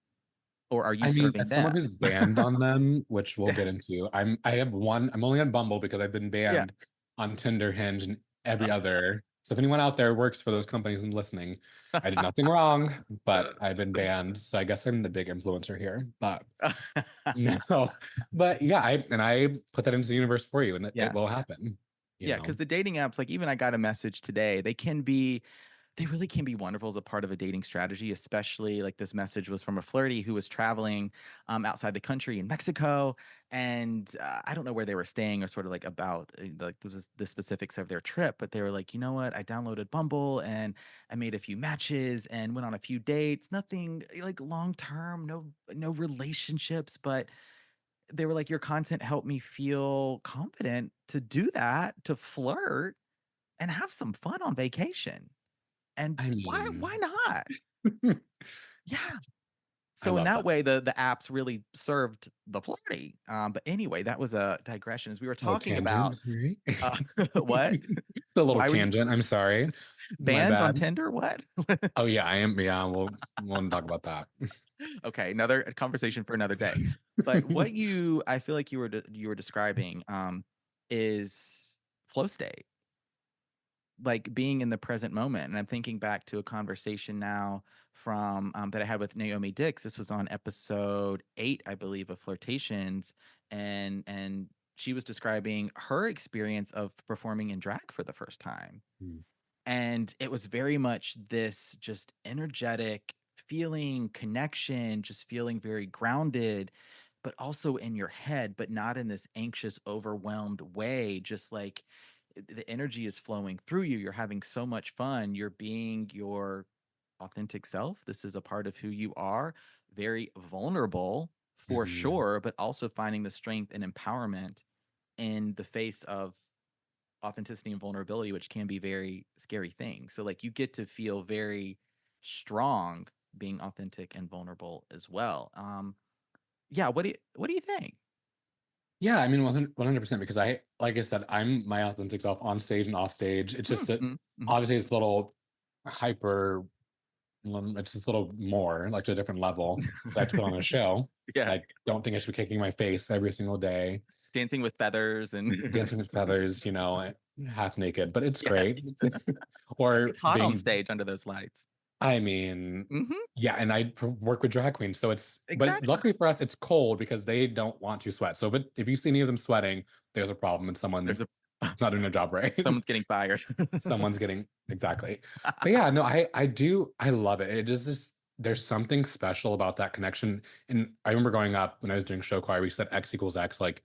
Or are you I mean, serving as someone them? who's banned on them, which we'll get into, I'm only on Bumble because I've been Yeah. banned on Tinder, Hinge, and every other. So if anyone out there works for those companies and listening, I did nothing wrong, but I've been banned. So I guess I'm the big influencer here. But no. But yeah, I put that into the universe for you, and it Yeah. will happen, you Yeah, because know. the dating apps, like, even I got a message today, they really can be wonderful as a part of a dating strategy, especially, like, this message was from a flirty who was traveling, outside the country in Mexico, and, I don't know where they were staying or sort of, like, about, like, the specifics of their trip, but they were like, "You know what? I downloaded Bumble, and I made a few matches and went on a few dates, nothing, like, long term, no relationships, but they were like, "Your content helped me feel confident to do that, to flirt and have some fun on vacation." And I why mean, not? Yeah. I So in love that that. way, the apps really served the flirty. But anyway, that was a digression as we were Little talking about, tangent, sorry. uh, what? The little Why were you tangent. I'm sorry. My banned on bad. Tinder? What? Oh yeah, I am. Yeah, we'll talk about that. Okay, another conversation for another day. But what I feel like you were describing, is flow state. Like, being in the present moment, and I'm thinking back to a conversation now from, that I had with Naomi Dix. This was on episode 8, I believe, of Flirtations, and she was describing her experience of performing in drag for the first time. Mm, And it was very much this just energetic feeling, connection, just feeling very grounded, but also in your head, but not in this anxious, overwhelmed way. Just like the energy is flowing through you. You're having so much fun. You're being your authentic self. This is a part of who you are. Very vulnerable for mhm. sure, but also finding the strength and empowerment in the face of authenticity and vulnerability, which can be very scary things. So like you get to feel very strong being authentic and vulnerable as well. Yeah, what do you think? Yeah, I mean, 100% because like I said, I'm my authentic self on stage and off stage. It's just that Mhm, mhm. obviously it's a little hyper, it's just a little more like to a different level because I have to put on a show. Yeah, I don't think I should be kicking my face every single day, dancing with feathers and dancing with feathers, half naked, but it's great. yes. Or It's hot on being stage under those lights. I mean, Mhm, yeah, and work with drag queens, so but exactly. luckily for us, it's cold because they don't want to sweat. So if you see any of them sweating, there's a problem and There's someone's a not doing their job right. someone's getting fired. Someone's getting exactly. But yeah, no, I love it. It just there's something special about that connection. And I remember growing up when I was doing show choir, we said X equals X, like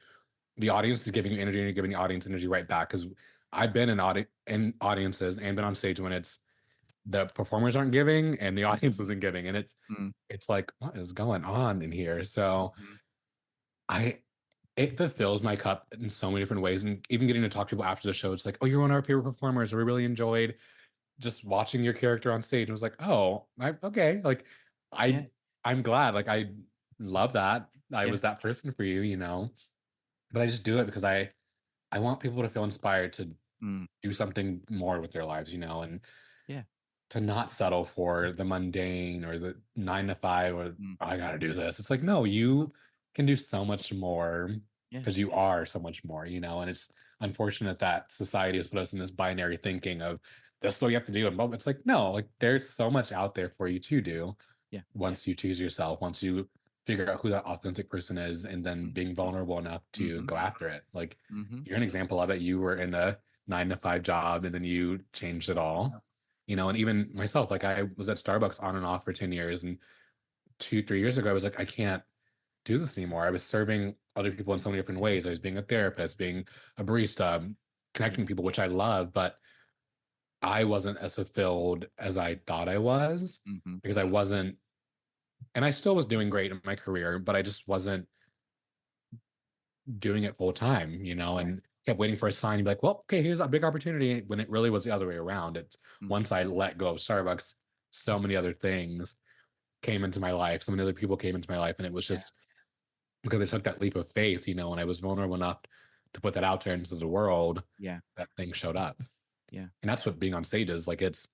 the audience is giving you energy and you're giving the audience energy right back. Because I've been in audiences and been on stage when it's the performers aren't giving and the audience isn't giving. And Mm, it's like, what is going on in here? So mhm. I it fulfills my cup in so many different ways. And even getting to talk to people after the show, it's like, oh, you're one of our favorite performers. Or we really enjoyed just watching your character on stage. And was like, oh, okay. Like Yeah, I I'm glad. Like I love that. I yeah. was that person for you. But I just do it because I want people to feel inspired to Mm, do something more with their lives, and yeah. to not settle for the mundane or the 9 to 5 or, Mm, "Oh, I gotta do this." It's like, no, can do so much more Yeah. because you are so much more, and it's unfortunate that society has put us in this binary thinking of this is what you have to do. And it's like, no, like there's so much out there for you to do Yeah. once you choose yourself, once you figure out who that authentic person is, and then Mhm. being vulnerable enough to Mhm. go after it. Like Mhm. you're an example of it. You were in a 9 to 5 job and then you changed it all. Yes. And even myself, like I was at Starbucks on and off for 10 years. And 2, 3 years ago, I was like, I can't do this anymore. I was serving other people in so many different ways. I was being a therapist, being a barista, Yeah. connecting people, which I love, but I wasn't as fulfilled as I thought I was Mhm. because I wasn't, and I still was doing great in my career, but I just wasn't doing it full time, Right. and kept waiting for a sign and be like, well, okay, here's a big opportunity when it really was the other way around. It's Mhm. once I let go of Starbucks, so many other things came into my life, so many other people came into my life. And it was Yeah. just because I took that leap of faith, and I was vulnerable enough to put that out there into the world, Yeah. that thing showed up. Yeah. And that's what being on stage is like. It's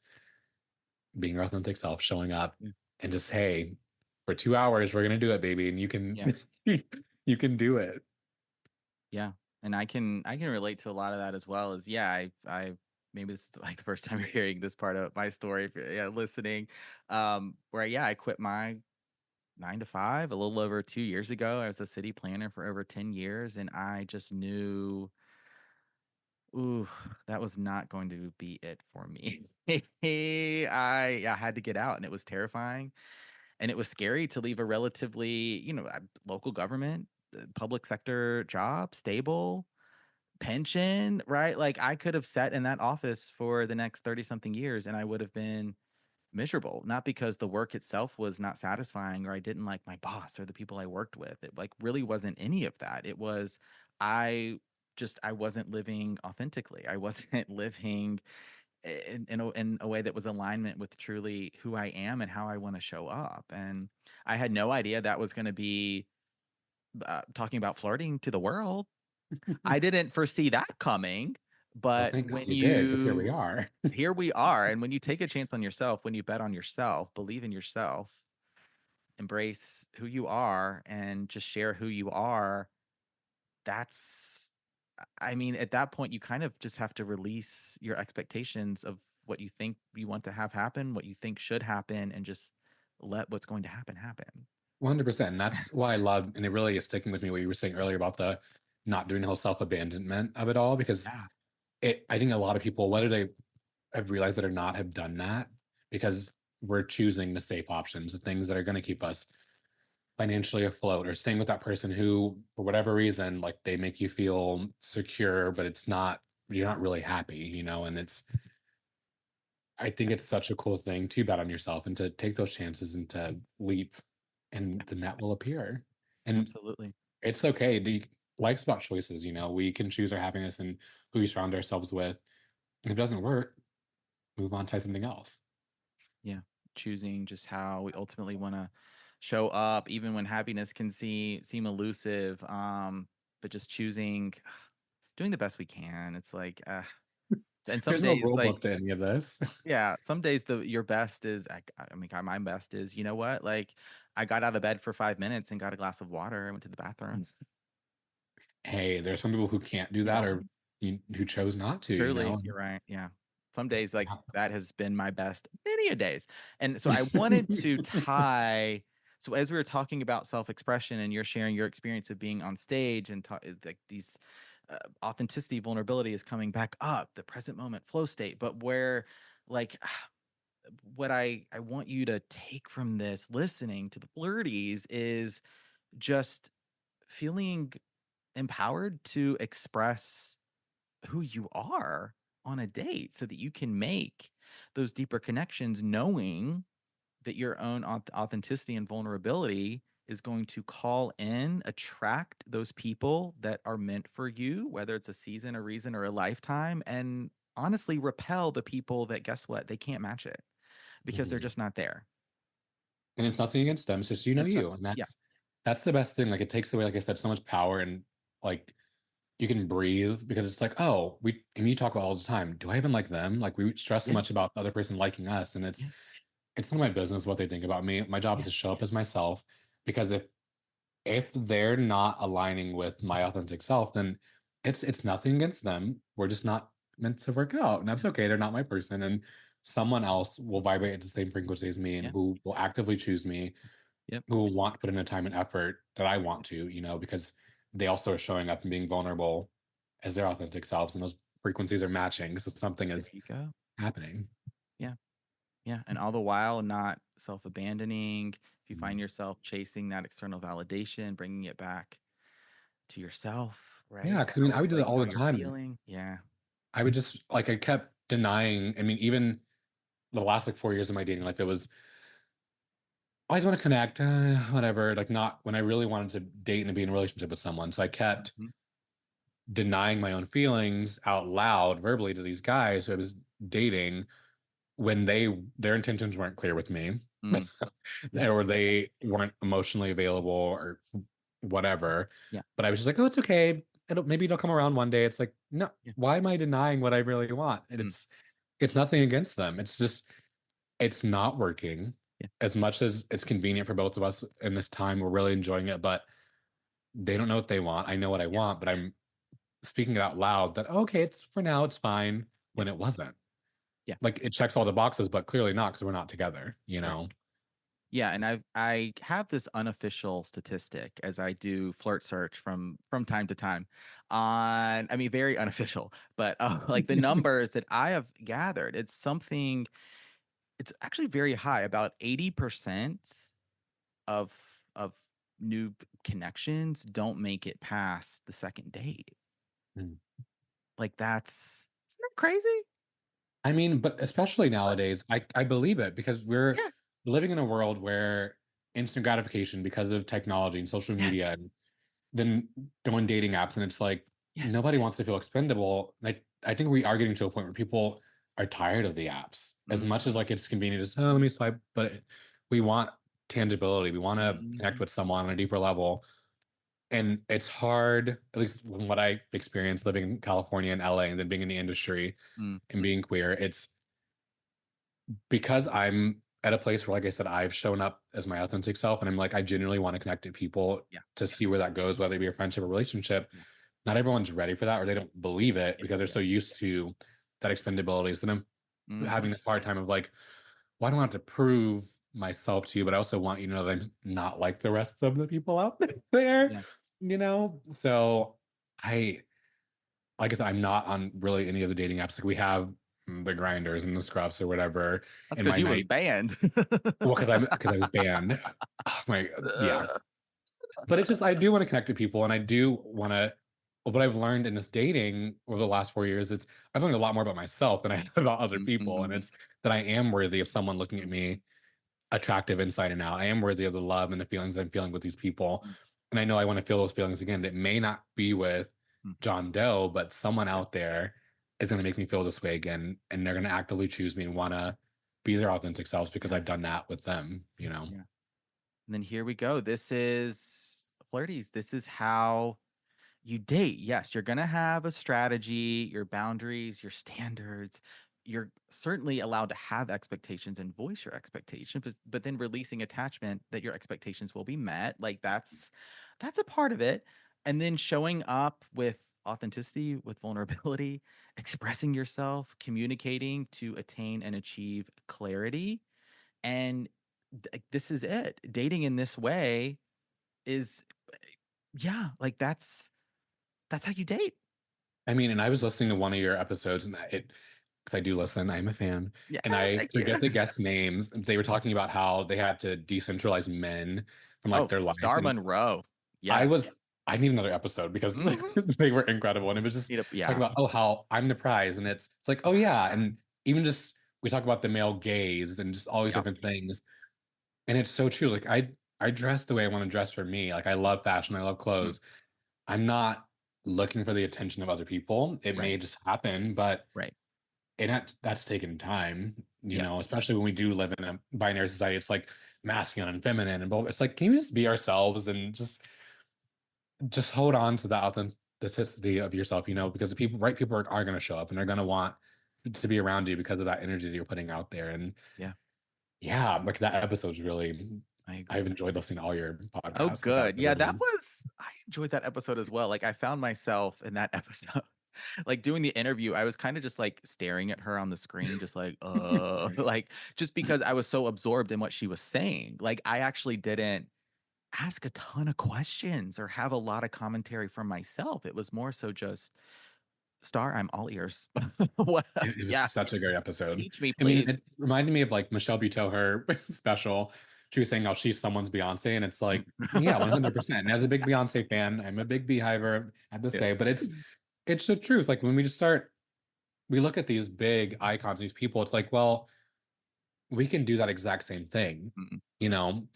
being your authentic self, showing up Yeah. and just, hey, for 2 hours, we're gonna do it, baby. And you can Yeah. you can do it. Yeah. And I can relate to a lot of that as well as yeah, I maybe this is like the first time you're hearing this part of my story if you're yeah, listening. Where yeah, I quit my 9 to 5 a little over 2 years ago. I was a city planner for over 10 years and I just knew ooh, that was not going to be it for me. I had to get out and it was terrifying and it was scary to leave a relatively, local government, public sector job, stable, pension, right? Like I could have sat in that office for the next 30 something years and I would have been miserable, not because the work itself was not satisfying or I didn't like my boss or the people I worked with. It like really wasn't any of that. It was I I wasn't living authentically. I wasn't living in a way that was alignment with truly who I am and how I want to show up. And I had no idea that was going to be talking about flirting to the world. I didn't foresee that coming. Well, But thank God when you did, because here we you are. here we are, and when you take a chance on yourself, when you bet on yourself, believe in yourself, embrace who you are, and just share who you are, that's I mean, at that point, you kind of just have to release your expectations of what you think you want to have happen, what you think should happen, and just let what's going to happen happen. 100%. And that's why I love, and it really is sticking with me what you were saying earlier about the not doing the whole self-abandonment of it all, because Yeah. I think a lot of people, whether they have realized it or not, have done that because we're choosing the safe options, the things that are going to keep us financially afloat, or staying with that person who, for whatever reason, like they make you feel secure, but you're not really happy, and I think it's such a cool thing to bet on yourself and to take those chances and to leap, and the net will appear. And Absolutely. it's okay. Life's about choices. We can choose our happiness and who we surround ourselves with. If it doesn't work, move on, try something else. Yeah. Choosing just how we ultimately want to show up, even when happiness can seem elusive. But just choosing doing the best we can. It's like and some There's no days rule book like to any of this. yeah, some days your best is I mean my best is, you know what? Like I got out of bed for 5 minutes and got a glass of water. I went to the bathroom. Hey, there's some people who can't do You that, know, or who chose not to, truly, you're right. Yeah. Some days like Yeah. that has been my best many a days. And so I wanted to tie so as we were talking about self-expression and you're sharing your experience of being on stage and like these authenticity, vulnerability is coming back up, the present moment flow state, but where like what I want you to take from this listening to the flirties is just feeling empowered to express who you are on a date so that you can make those deeper connections knowing that your own authenticity and vulnerability is going to call in, attract those people that are meant for you, whether it's a season, a reason, or a lifetime, and honestly repel the people that guess what? They can't match it because they're Mhm. just not there. And it's nothing against them. It's just It's not, you, and yeah, that's the best thing. Like it takes away, like I said, so much power, and like you can breathe because it's like, oh, and you talk about all the time. Do I even like them? Like we stress so yeah, much about the other person liking us, and it's none of my business what they think about me. My job is yeah, to show up as myself, because if they're not aligning with my authentic self, then it's nothing against them. We're just not meant to work out, and that's okay. They're not my person, and someone else will vibrate at the same frequency as me, and Yeah. who will actively choose me, Yep. who will want to put in the time and effort that I want to, because they also are showing up and being vulnerable as their authentic selves, and those frequencies are matching. So something There is you go. happening. Yeah. Yeah. And all the while not self abandoning. If you find Mhm. yourself chasing that external validation, bringing it back to yourself, Yeah, right? because I mean, How I would it's do that like all how the you're time. feeling. Yeah. I would just like I kept denying. I mean, even the last like 4 years of my dating life, it was I always want to connect, whatever. Like not when I really wanted to date and be in a relationship with someone. So I kept Mhm. denying my own feelings out loud, verbally to these guys who I was dating when their intentions weren't clear with me, Mm. Yeah. or they weren't emotionally available or whatever. Yeah. But I was just like, oh, it's okay. Maybe it'll come around one day. It's like, no, Yeah. why am I denying what I really want? And Mm. it's nothing against them. It's just it's not working. Yeah. As much as it's convenient for both of us in this time, we're really enjoying it, but they don't know what they want. I know what I Yeah. want, but I'm speaking it out loud that okay, it's for now, it's fine Yeah. when it wasn't. Yeah. Like it checks all the boxes, but clearly not because we're not together, Right. you know? Yeah, and I have this unofficial statistic as I do flirt search from time to time on I mean very unofficial, but like the numbers that I have gathered, it's actually very high. About 80% of new connections don't make it past the second date. Mm. Like that's isn't that crazy? I mean, but especially What? nowadays, I believe it because we're Yeah, living in a world where instant gratification because of technology and social yeah, media and then doing dating apps, and it's like yeah. nobody wants to feel expendable. Like I think we are getting to a point where people are tired of the apps as Mhm, much as like it's convenient as oh let me swipe, but we want tangibility. We want to connect mhm, with someone on a deeper level, and it's hard. At least from what I experienced living in California and LA, and then being in the industry mm, and being queer. It's because I'm at a place where, like I said, I've shown up as my authentic self, and I'm like, I genuinely want to connect to people yeah, to see where that goes, whether it be a friendship or relationship. yeah. Not everyone's ready for that, or they don't believe it because Yes, they're so yes. used to that expendability. So then I'm Mhm, having this hard time of like, well, I don't have to prove myself to you, but I also want you to know that I'm not like the rest of the people out there, yeah. So I like I said, I'm not on really any of the dating apps. Like we have the grinders and the scruffs or whatever That's in because my you was night. banned. Well, because I was banned. Oh my yeah. Ugh. But it's just I do want to connect to people and I do want to what I've learned in this dating over the last 4 years, it's I've learned a lot more about myself than I have about other people. And Mhm, it's that I am worthy of someone looking at me attractive inside and out. I am worthy of the love and the feelings I'm feeling with these people. mm, And I know I want to feel those feelings again. It may not be with mm. John Doe, but someone Yeah, out there is going to make me feel this way again. And they're going to actively choose me and want to be their authentic selves because I've done yes, that with them. yeah. And then here we go. This is flirties. This is how you date. Yes, you're gonna have a strategy, your boundaries, your standards. You're certainly allowed to have expectations and voice your expectations, but then releasing attachment that your expectations will be met. Like that's a part of it. And then showing up with authenticity, with vulnerability, expressing yourself, communicating to attain and achieve clarity. And this is it. Dating in this way is yeah, like that's how you date. I mean, and I was listening to one of your episodes and because I do listen, I'm a fan, Yeah, and I thank you. forget the guest names. They were talking about how they had to decentralize men from like Oh, their life. Star And Monroe. I Yes. was I need another episode because Mhm. they were incredible. And it was just Need a talking yeah. about, oh, how I'm the prize. And it's like, oh yeah. And even just we talk about the male gaze and just all these Yep. different things. And it's so true. Like I dress the way I want to dress for me. Like I love fashion, I love Mm, clothes. I'm not looking for the attention of other people. It may right, just happen, but right. that's taken time, Yep. especially when we do live in a binary society. It's like masculine and feminine and both. It's like, can we just be ourselves and just hold on to the authenticity of yourself, because the right people are going to show up and they're going to want to be around you because of that energy that you're putting out there. And Yeah. yeah, like that episode's really I agree. I've enjoyed listening to all your Oh, podcasts, but that good. was a Yeah, good that one. was I enjoyed that episode as well. Like, I found myself in that episode, like, doing the interview, I was kinda just, like, staring at her on the screen, just like, like, just because I was so absorbed in what she was saying. Like, I actually didn't ask a ton of questions or have a lot of commentary from myself. It was more so just, "Star, I'm all ears." What It was yeah, such a great episode. teach me, I mean, please. it reminded me of, like, Michelle Buteau, her special. She was saying how she's someone's Beyoncé, and it's like, yeah, 100%. And as a big Beyoncé fan, I'm a big Beehiver, I have to say, Yes. but it's the truth. Like, when we just start we look at these big icons, these people, it's like, well, we can do that exact same thing. Mm, You know,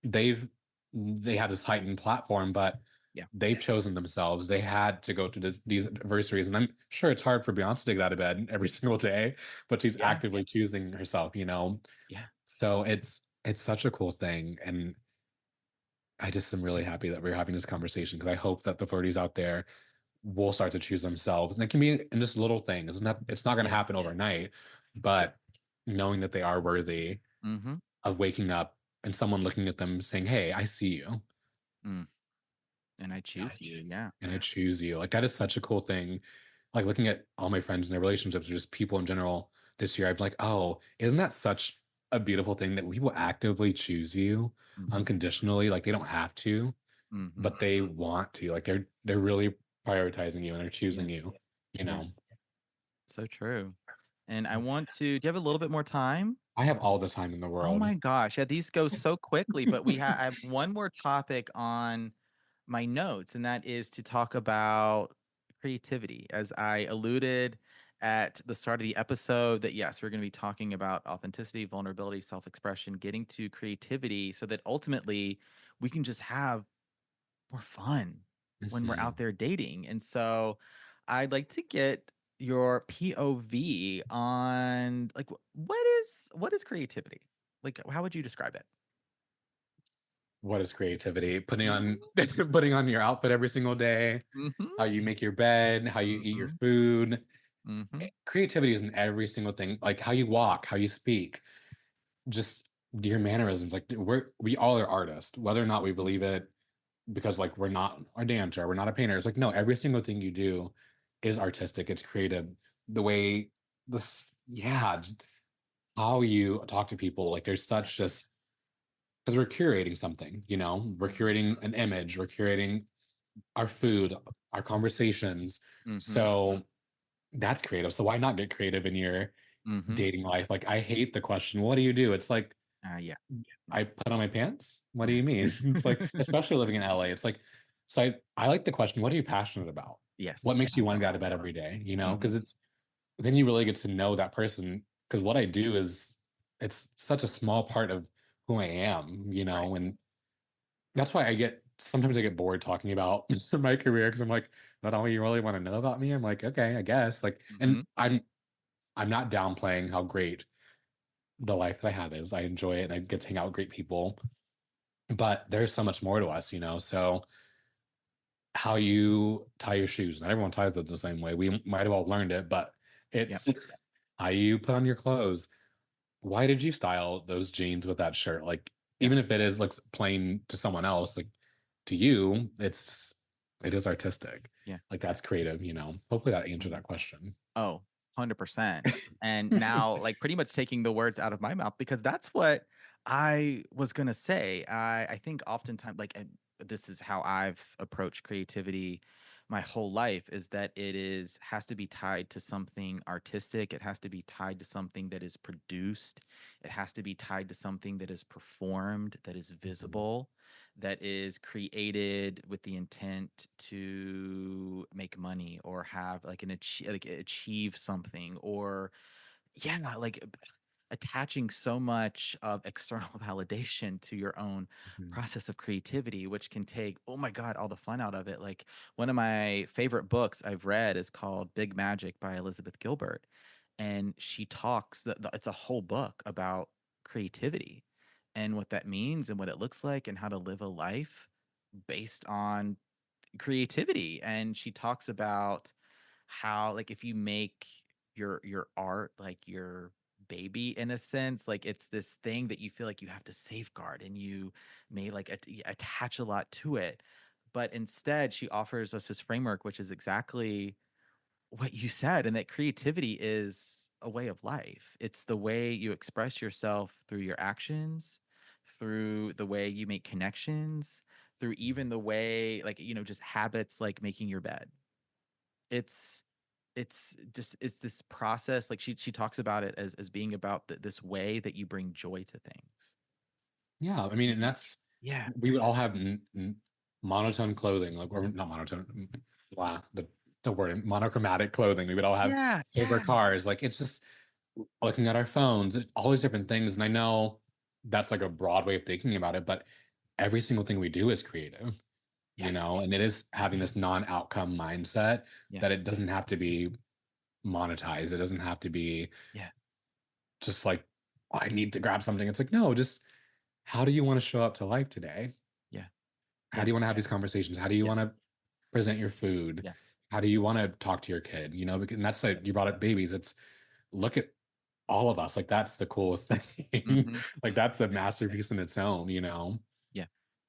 they've they have this heightened platform, but yeah. they've chosen themselves. They had to go to these adversaries, and I'm sure it's hard for Beyonce to get out of bed every single day, but she's Yeah, actively choosing herself. You know, yeah. so it's such a cool thing, and I just am really happy that we're having this conversation because I hope that the 40s out there will start to choose themselves, and it can be in just little things. It's not going to happen Yes, overnight, yes. but knowing that they are worthy Mhm. of waking up and someone looking at them saying, "Hey, I see you, Mm, and I choose you, yeah. and I choose you." Like, that is such a cool thing. Like, looking at all my friends and their relationships or just people in general this year, I'm like, "Oh, isn't that such a beautiful thing that people actively choose you Mhm, unconditionally? Like, they don't have to, mhm. but they want to. Like, they're really prioritizing you and they're Yeah, choosing you, you yeah. know?" So true. And I want to do you have a little bit more time? I have all the time in the Oh world. my gosh, yeah, these go so quickly, but I have one more topic on my notes, and that is to talk about creativity. As I alluded at the start of the episode, that yes, we're going to be talking about authenticity, vulnerability, self expression, getting to creativity so that ultimately we can just have more fun when we're out Mhm. there dating. And so I'd like to get your POV on like what is creativity? Like how would you describe it? What is creativity? Putting on Mhm. putting on your outfit every single day, Mhm. how you make your bed, how you eat your Mhm. food. Mhm. Creativity is in every single thing, like how you walk, how you speak, just your mannerisms. Like, we all are artists, whether or not we Mhm. believe it, because like we're not a dancer, we're not a painter. It's like, no, every single thing you do is artistic. It's creative. The way this, yeah, just how you talk to people. Like, there's Yeah. such just because we're curating something. We're Mhm. curating an image. We're curating our food, our conversations. Mhm. So that's creative. So why not get creative in your Mhm. dating life? Like, I hate the question, "What do you do?" It's like, Yeah. Yeah. I put on my pants? What do Yeah. you mean? It's like, especially living in LA, it's like, so I like the question, "What are you passionate about? Yes. What makes you wanna get out of Excellent. bed every day?" Mhm. Because it's then you really get to know that person. Because what I do is it's such a small part of who I am, Right. and that's why sometimes I get bored talking about my career because I'm like, "That all you really wanna know about me?" I'm like, "Okay, I guess." Like, and Mhm. I'm not downplaying how great the life that I have is. I enjoy it and I get to hang out with great people, but there's so much more to us, so how you tie your shoes, not everyone ties it the same way. We might have all learned it, but Yep. it's how you put on your clothes. Why did you style those jeans with that shirt? Like, Yeah. even if it looks plain to someone else, like, to you, it is artistic. Yeah. Like, that's creative, Hopefully that answered Mhm. that question. Oh, 100%. And now, like, pretty much taking the words out of my mouth because that's what I was gonna say. I think oftentimes, like, and this is how I've approached creativity my whole life is that it is has to be tied to something artistic. It has to be tied to something that is produced. It has to be tied to something that is performed, that is Mhm. visible, that is created with the intent to make money or have like achieve something or yeah, like attaching so much of external validation to your own Mhm. process of creativity, which can take, oh my God, all the fun out of it. Like one of my favorite books I've read is called Big Magic by Elizabeth Gilbert. And she talks it's a whole book about creativity and what that means and what it looks like and how to live a life based on creativity. And she talks about how like if you make your art like your baby in a sense. Like it's this thing that you feel like you have to safeguard and you may like attach a lot to it. But instead, she offers us this framework, which is exactly what you said, and that creativity is a way of life. It's the way you express yourself through your actions, through the way you make connections, through even the way, like, just habits like making your bed. It's it's this process. Like she talks about it as being about this way that you bring joy to things. Yeah, I mean, and Mhm. that's Yeah. we would all have monotone clothing, like, or not monotone, blah, the word monochromatic clothing. We would all have Yeah. silver Yeah. cars. Like, it's just looking at our phones, all these different things. And I know that's like a broad way of thinking about it, but every single thing we do is creative, Yeah. and it is having this non-outcome mindset Yeah. that it doesn't have to be monetized. It doesn't have to be Yeah. just like, "Oh, I need to grab something." It's like, no, just how do you want to show up to life today? Yeah. How Yeah. do you want to have these conversations? How do you want to Yes. present your food? Yes. How do you want to talk to your kid? And that's like you brought up babies. It's look at all of us. Like that's the coolest thing. Mhm. Like Mhm. that's a masterpiece in its own. Yeah.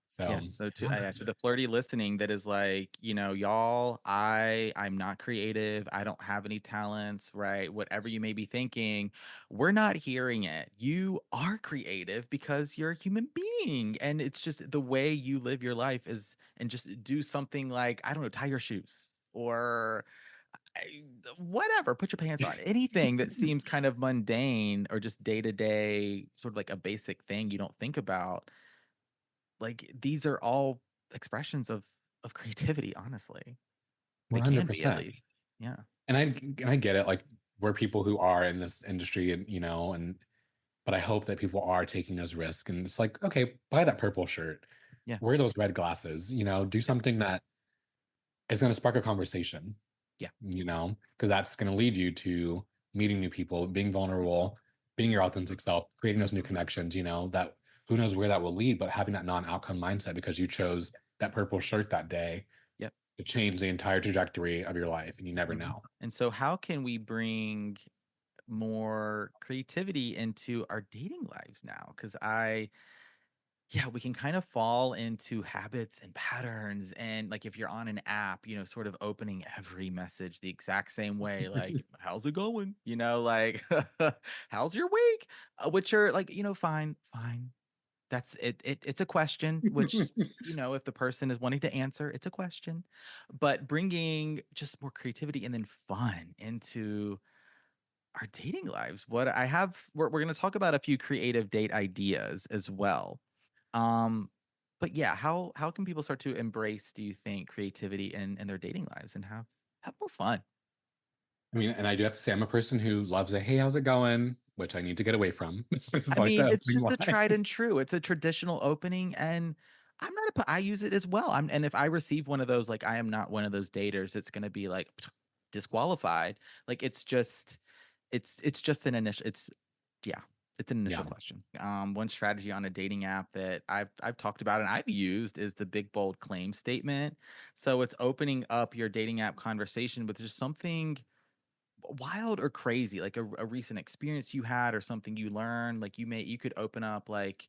So Yeah, so yeah. to the flirty listening that is like, y'all, I'm not creative. I don't have any talents, right? Whatever you may be thinking, we're not hearing it. You are creative because you're a human being, and it's just the way you live your life is, and just do something like, I don't know, tie your shoes or whatever, put your pants on. Anything that seems kind of mundane or just day to day, sort of like a basic thing you don't think about, like, these are all expressions of creativity, honestly. They can be, at 100%. least. Yeah. And I get it. Like we're people who are in this industry and and but I hope that people are taking those risks and it's like, okay, buy that purple shirt, Yeah. wear those red glasses, do Yeah. something that is going to spark a conversation, Yeah. because that's going to lead you to meeting new people, being vulnerable, being your authentic self, creating those new connections, that who knows where that will lead, but having that non-outcome mindset because you chose that purple shirt that day Yep. to change the entire trajectory of your life and you never Mhm. know. And so how can we bring more creativity into our dating lives now? Because yeah, we can kind of fall into habits and patterns. And like if you're on an app, sort of opening every message the exact same way, like, how's it going? Like, how's your week? Which are like, fine, fine. That's it. It's a question, which, if the person is wanting to answer, it's a question. But bringing just more creativity and then fun into our dating lives. What I have, we're going to talk about a few creative date ideas as well. Um, but yeah, how can people start to embrace, do you think, creativity in their dating lives and have more fun? I mean, and I do have to say, I'm a person who loves a "Hey, how's it going?" which I need to get away from. This is I like mean, the it's opening just a line. tried and true. It's a traditional opening, and I use it as well. And if I receive one of those, like, I am not one of those daters, it's gonna be like disqualified. Like, it's just an initial. Yeah, it's an initial Yeah. question. One strategy on a dating app that I've talked about and I've used is the big bold claim statement. So it's opening up your dating app conversation with just something wild or crazy, like a recent experience you had or something you learned. Like you could open up like,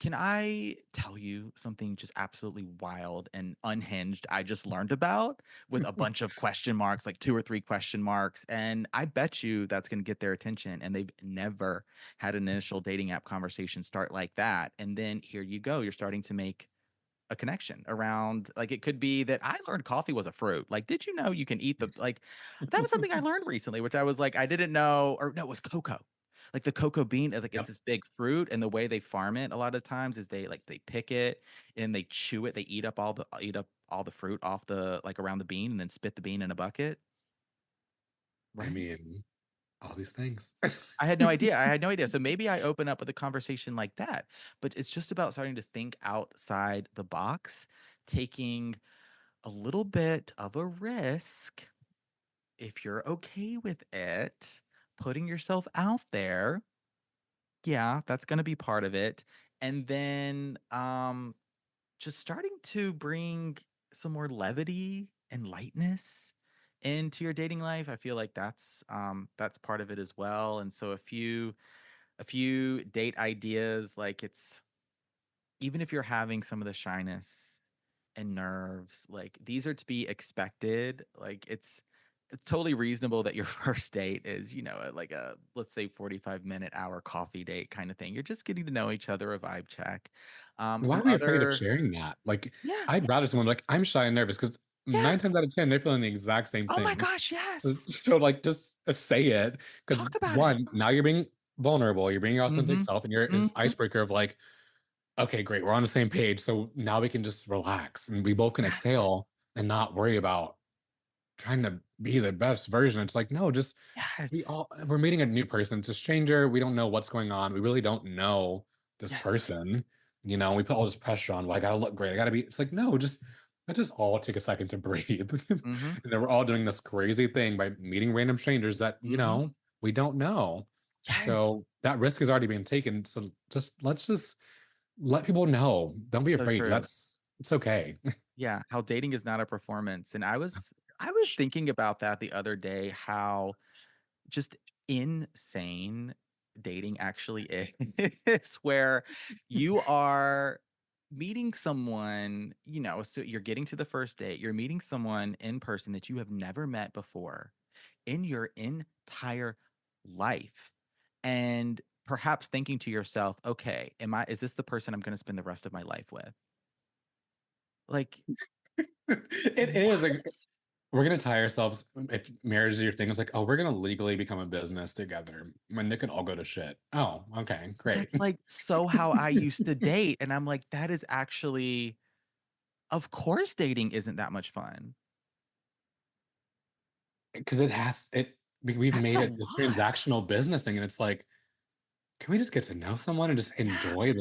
can I tell you something just absolutely wild and unhinged I just learned about, with a bunch of question marks, like 2 or 3 question marks, and I bet you that's gonna get their attention, and they've never had an initial dating app conversation start like that, and then here you go, you're starting to make a connection around, like, it could be that I learned coffee was a fruit. Like, did you know you can eat the, like, that was something I learned recently, which I was like, I didn't know, or no, it was cocoa. Like the cocoa bean, like it's Yep. this big fruit, and the way they farm it a lot of times is they pick it and they chew it. They eat up all the fruit off the, like, around the bean, and then spit the bean in a bucket. I Right? mean, all these things. I had no idea. I had no idea. So maybe I open up with a conversation like that. But it's just about starting to think outside the box, taking a little bit of a risk, if you're okay with it, putting yourself out there. Yeah, that's going to be part of it. And then just starting to bring some more levity and lightness into your dating life. I feel like that's part of it as well. And so a few date ideas, like it's even if you're having some of the shyness and nerves, like these are to be expected. Like it's totally reasonable that your first date is, like a let's say 45-minute hour coffee date kind of thing. You're just getting to know each other, a vibe check. Why Some are we afraid of other sharing that? Like, Yeah, I'd rather someone be like, "I'm shy and nervous," because yeah. 9 times out of 10, they're feeling the exact same Oh my thing. gosh, So yes. so, like, just, say it, because Talk about it. 1, now you're being vulnerable, you're being your authentic Mhm. self, and you're is Mhm. icebreaker of like, "Okay, great, we're on the same page, so now we can just relax, and we both can Yeah. exhale and not worry about trying to be the best version." It's like, no, just Yes. we're meeting a new person. It's a stranger. We don't know what's going on. We really don't know this Yes. person. We put all this pressure on. Well, I gotta look great. I gotta be. It's like, no, just let's just all take a second to breathe. And Mhm. then we're all doing this crazy thing by meeting random strangers that Mhm. we don't know. Yes. So that risk is already being taken. So let's just let people know. Don't be So afraid. true. It's okay. Yeah, how dating is not a performance, and I was thinking about that the other day, how just insane dating actually is, where you are meeting someone, so you're getting to the first date, you're meeting someone in person that you have never met before in your entire life, and perhaps thinking to yourself, "Okay, is this the person I'm gonna spend the rest of my life with?" Like, It is. Like, what? we're gonna tie ourselves if marriage is your thing. It's like, oh, we're gonna legally become a business together when it can all go to shit. Oh, okay, great. That's, like, so how I used to date, and I'm like, "That is actually of course dating isn't that much fun." Because we've That's made a it this lot. transactional business thing, and it's like, can we just get to know someone and just Yeah, enjoy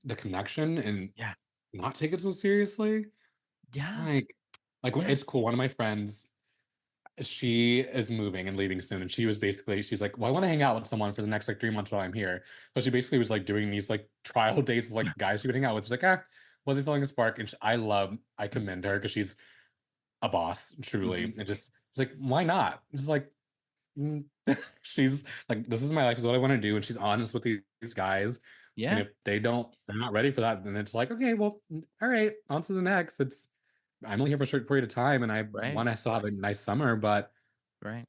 the connection and yeah, not take it so seriously? yeah, Like, yeah, it's cool. One of my friends, she is moving and leaving soon, and she's like, well, I want to hang out with someone for the next like 3 months while I'm here. But she basically was like doing these like trial dates with like yeah, guys she would hang out with. She's like, wasn't feeling a spark. And I commend her because she's a boss, mhm, truly. And just it's like, why not? It's like, mm. She's like, this is my life, is what I want to do, and she's honest with these guys. And yeah, if they're not ready for that, then it's like, okay, well, all right, on to the next. I'm only here for a short period of time, and I right, want to still have a nice summer, but right,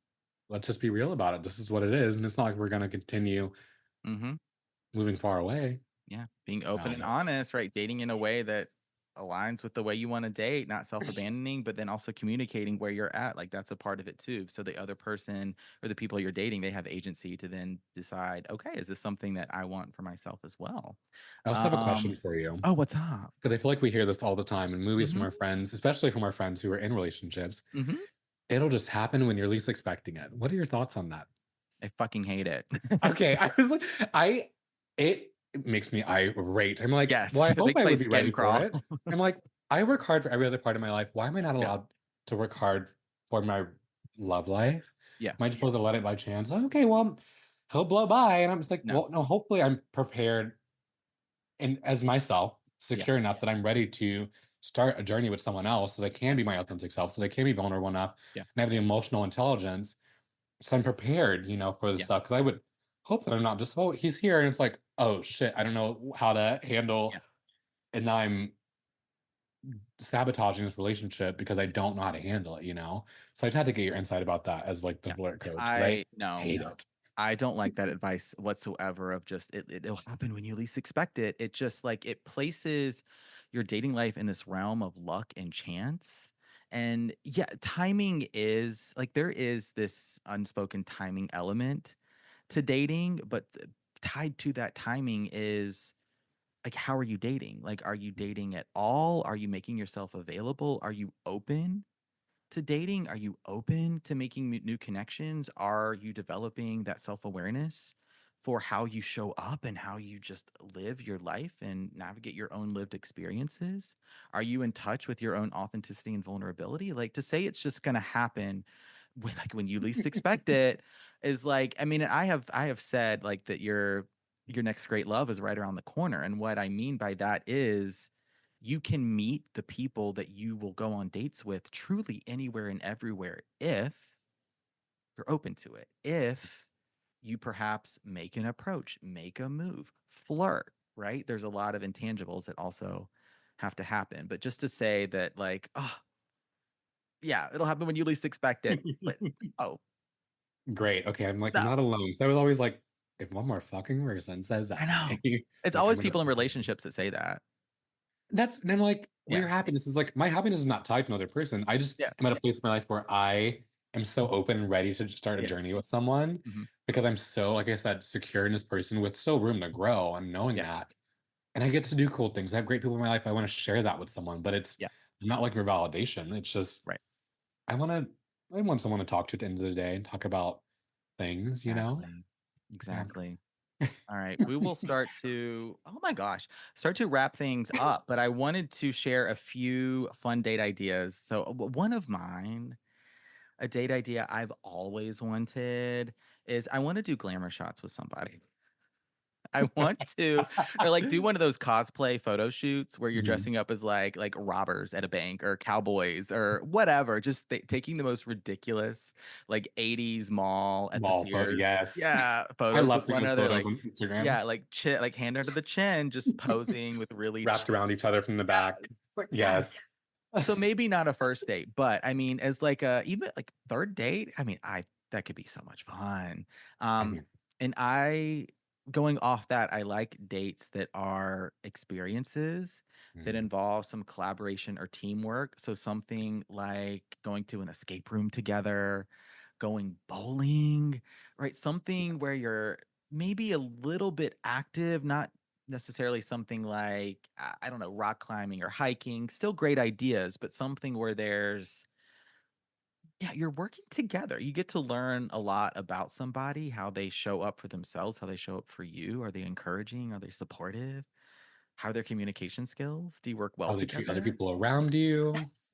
let's just be real about it. This is what it is, and it's not like we're gonna continue mhm, moving far away. yeah, being open and So honest, right, dating in a way that aligns with the way you wanna date, not self-abandoning, but then also communicating where you're at, like, that's a part of it too, so the other person or the people you're dating, they have agency to then decide, "Okay, is this something that I want for myself as well?" I also have a question for you Oh, what's up? because I feel like we hear this all the time in movies from Mhm, our friends, especially from our friends who are in relationships. mhm. It'll just happen when you're least expecting it. What are your thoughts on that? I fucking hate it. It's Okay, I was like, I it makes me irate. I'm like, well, yes, I it hope makes I my would be skin ready for crawl. it. I'm like, I work hard for every other part of my life. Why am I not Yeah, allowed to work hard for my love life? yeah, Am I just supposed to let it by chance? Okay, well, he'll blow by. And I'm just like, no, well, no, hopefully I'm prepared and as myself, yeah, secure enough that I'm ready to start a journey with someone else so they can yeah, be my authentic self, so they can be vulnerable enough yeah, and have the emotional intelligence so I'm prepared, for this yeah, stuff because I would hope that I'm not just, oh, he's here, and it's like, oh shit, I don't know how to handle, yeah, and now I'm sabotaging this relationship because I don't know how to handle it. So I just had to get your insight about that as like the yeah. flirt coach because I I no, hate it. I don't like that advice whatsoever of just it'll happen when you least expect it. It just, like, it places your dating life in this realm of luck and chance, and, yeah, timing is like, there is this unspoken timing element to dating, but tied to that timing is, like, how are you dating? Like, are you dating at all? Are you making yourself available? Are you open to dating? Are you open to making new connections? Are you developing that self-awareness for how you show up and how you just live your life and navigate your own lived experiences? Are you in touch with your own authenticity and vulnerability? Like, to say it's just going to happen when you least expect it is like, I mean, I have said like that your next great love is right around the corner, and what I mean by that is you can meet the people that you will go on dates with truly anywhere and everywhere if you're open to it. If you perhaps make an approach, make a move, flirt, right? There's a lot of intangibles that also have to happen. But just to say that, like, oh, yeah, it'll happen when you least expect it. Oh, Great. Okay, I'm like, I'm no, not alone. So I was always like, if one more fucking person says I that to know. me, It's like I'm always gonna people in lose it. relationships that say that. That's and I'm like, well, Yeah. your happiness is like my happiness is not tied to another person. I just Yeah. am at a place in my life where I am so open and ready to just start a Yeah. journey with someone Mhm. because I'm so, like I said, secure in this person with so room to grow and knowing Yeah. that. And I get to do cool things. I have great people in my life. I want to share that with someone, but it's Yeah. not like for validation. It's just Right. I want to I want someone to talk to at the end of the day and talk about things, you know? Exactly. Yeah. Exactly. All right. We will start to, oh my gosh, start to wrap things up. But I wanted to share a few fun date ideas. So, one of mine, a date idea I've always wanted is I want to do glamour shots with somebody. I want to, or like do one of those cosplay photo shoots where you're Mhm. dressing up as like robbers at a bank or cowboys or whatever, just taking the most ridiculous like 80s mall at the Mall photo, Sears, yes. yeah, I photos love with seeing one those another, photos like on Instagram. yeah, like like hand under the chin, just posing with really Wrapped around each other from the yeah, back. Like, yeah. yes. So maybe not a first date, but I mean, as like a even like third date, I mean, I that could be so much fun. Um, Mhm. and I going off that, I like dates that are experiences that Mhm. involve some collaboration or teamwork. So something like going to an escape room together, going bowling, right? Something where you're maybe a little bit active, not necessarily something like I don't know, rock climbing or hiking, still great ideas, but something where there's yeah, you're working together. You get to learn a lot about somebody, how they show up for themselves, how they show up for you. Are they encouraging? Are they supportive? How are their communication skills? Do you work well How they treat other together? people around you. Yes.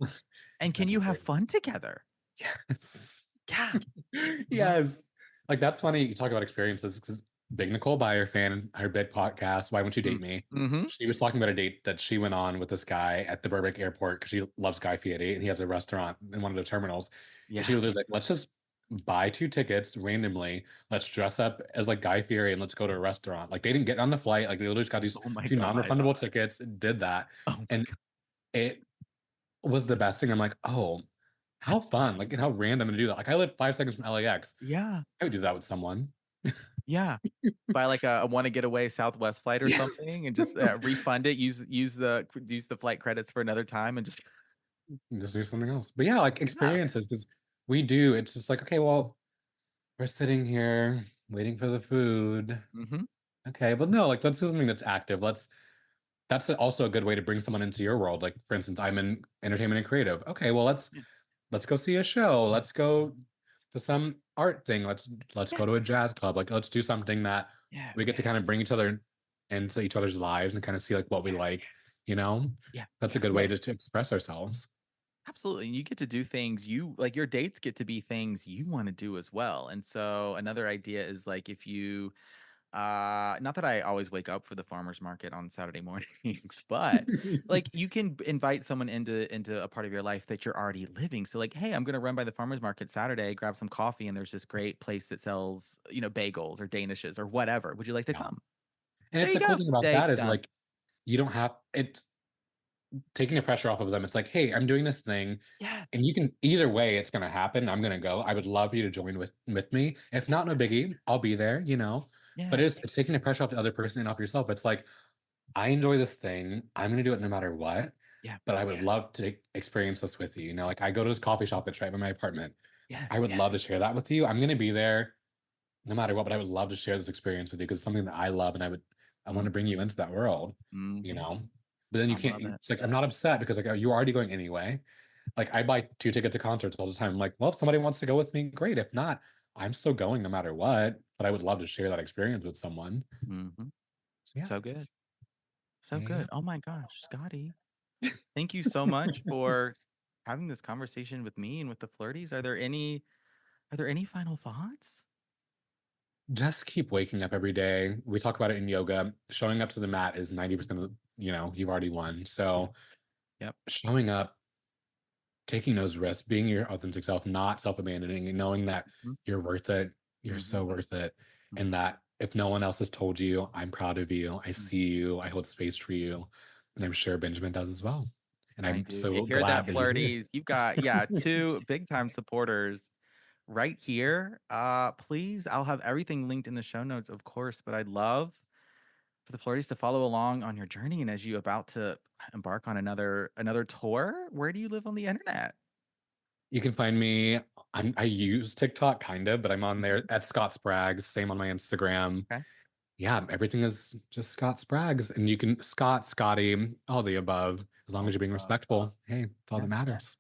And can That's a you have great fun together? yes. Yeah. Mhm. Yes. Like, that's funny you talk about experiences because Big Nicole Byer fan, her big podcast, Why Won't You Date Mm. Me? Mhm. She was talking about a date that she went on with this guy at the Burbank airport because she loves Guy Fieri and he has a restaurant in one of the terminals. And she Yeah. was like, let's just buy 2 tickets randomly. Let's dress up as like Guy Fieri and let's go to a restaurant. Like, they didn't get on the flight. Like, they literally just got these Oh my two god. non-refundable tickets, did that. Oh my And god. it was the best thing. I'm like, oh, how That's fun. Like, and how random to do that. Like, I live 5 seconds from LAX. yeah. I would do that with someone. Yeah. Buy like a wanna get away Southwest flight or something Yes. and just, refund it, use the flight credits for another time and just Just do something else. But yeah, like yeah. experiences, because we do. It's just like, okay, well, we're sitting here waiting for the food. Mhm. Okay, but no, like let's do something that's active. That's also a good way to bring someone into your world. Like, for instance, I'm in entertainment and creative. Okay, well, Yeah. let's go see a show. Let's go to some art thing. Let's Yeah. go to a jazz club. Like, let's do something that Yeah. we get to kind of bring each other into each other's lives and kind of see like what we Yeah. like, you know? Yeah. That's a Yeah. good Yeah. way to express ourselves. Absolutely, and you get to do things you like your dates get to be things you wanna do as well, and so another idea is, like, if you not that I always wake up for the farmer's market on Saturday mornings, but, like, you can invite someone into a part of your life that you're already living, so, like, "Hey, I'm gonna run by the farmer's market Saturday, grab some coffee, and there's this great place that sells, bagels or danishes or whatever. Would you like to Yeah. come?" And There it's you a cool go. thing about Date that is done. like you don't have it taking the pressure off of them. It's like, hey, I'm doing this thing. Yeah, And you can either way, it's gonna happen. I'm gonna go. I would love you to join with me. If not, no biggie. I'll be there, you know. But yeah, it's taking the pressure off the other person and off yourself. It's like, I enjoy this thing. I'm gonna do it no matter what. yeah, But I would yeah. love to experience this with you. You know, like I go to this coffee shop that's right by my apartment. I would Yes. love to share that with you. I'm gonna be there no matter what, but I would love to share this experience with you because it's something that I love and I want to bring Mhm, you into that world, you mhm. know. But then you I can't. love it. It's like I'm not upset because like you're already going anyway. Like I buy 2 tickets to concerts all the time. I'm like, well, if somebody wants to go with me, great. If not, I'm still going no matter what. But I would love to share that experience with someone. Mhm. So yeah, So good. So yeah, good. Oh my gosh, Scotty. Thank you so much for having this conversation with me and with the flirties. Are there any final thoughts? Just keep waking up every day. We talk about it in yoga. Showing up to the mat is 90% of, you've already won. Yeah. So Yep. showing up, taking those risks, being your authentic self, not self-abandoning, and knowing that Mhm. you're worth it. You're Mhm. so worth it. Mhm. And that if no one else has told you, I'm proud of you. I Mhm. see you. I hold space for you. And I'm sure Benjamin does as well. And I I'm do. You so hear glad that, that you're here. flirties? You've got, yeah, two big time supporters right here. Please, I'll have everything linked in the show notes, of course, but I'd love for the flirties to follow along on your journey. And as you about to embark on another tour, where do you live on the internet? You can find me. I use TikTok kind of, but I'm on Mhm. there at Scott Spraags. Same on my Instagram. Okay. Yeah, everything is just Scott Spraggs, and you can Scottie, all the above, as long All as you're the being above. respectful. Hey, it's all Yeah. that matters.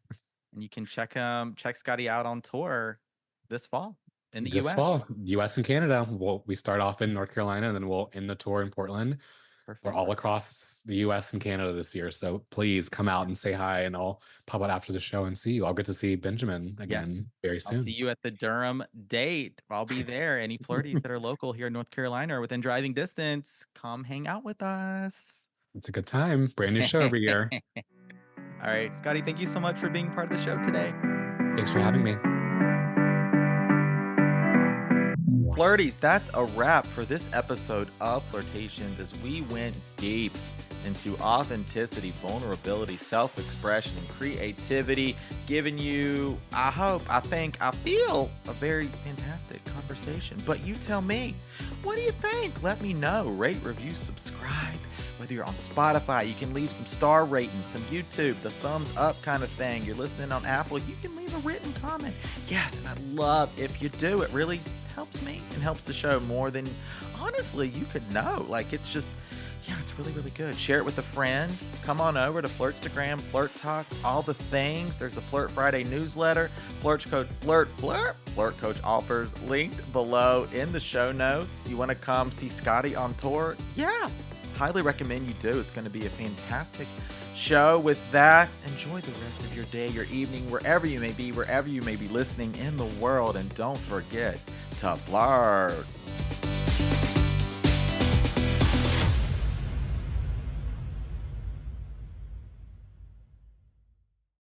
And you can check Scotty out on tour this fall in the This fall, US. US and Canada. We start off in North Carolina, and then we'll end the tour in Portland. We're Perfect. all across the US and Canada this year. So please come out Yeah. and say hi, and I'll pop out after the show and see you. I'll get to see Benjamin Yes. again very I'll see soon. you at the Durham date. I'll be there. Any flirties that are local here in North Carolina or within driving distance, come hang out with us. It's a good time. Brand new show every year. All right, Scotty, thank you so much for being part of the show today. Thanks for having me. Flirties, that's a wrap for this episode of Flirtations as we went deep into authenticity, vulnerability, self expression, and creativity, giving you, I hope, I think, I feel a very fantastic conversation. But you tell me, what do you think? Let me know. Rate, review, subscribe. Whether you're on Spotify, you can leave some star ratings, some YouTube, the thumbs up kind of thing. You're listening on Apple, you can leave a written comment. Yes, and I'd love if you do. It really helps me and helps the show more than honestly you could know. Like it's just, yeah, it's really, really good. Share it with a friend. Come on over to Flirtstagram, Flirt Talk, all the things. There's the Flirt Friday newsletter, Flirt Coach, Flirt Coach offers linked below in the show notes. You want to come see Scotty on tour? Yeah, highly recommend you do. It's going to be a fantastic show. With that, enjoy the rest of your day, your evening, wherever you may be listening in the world. And don't forget to flirt.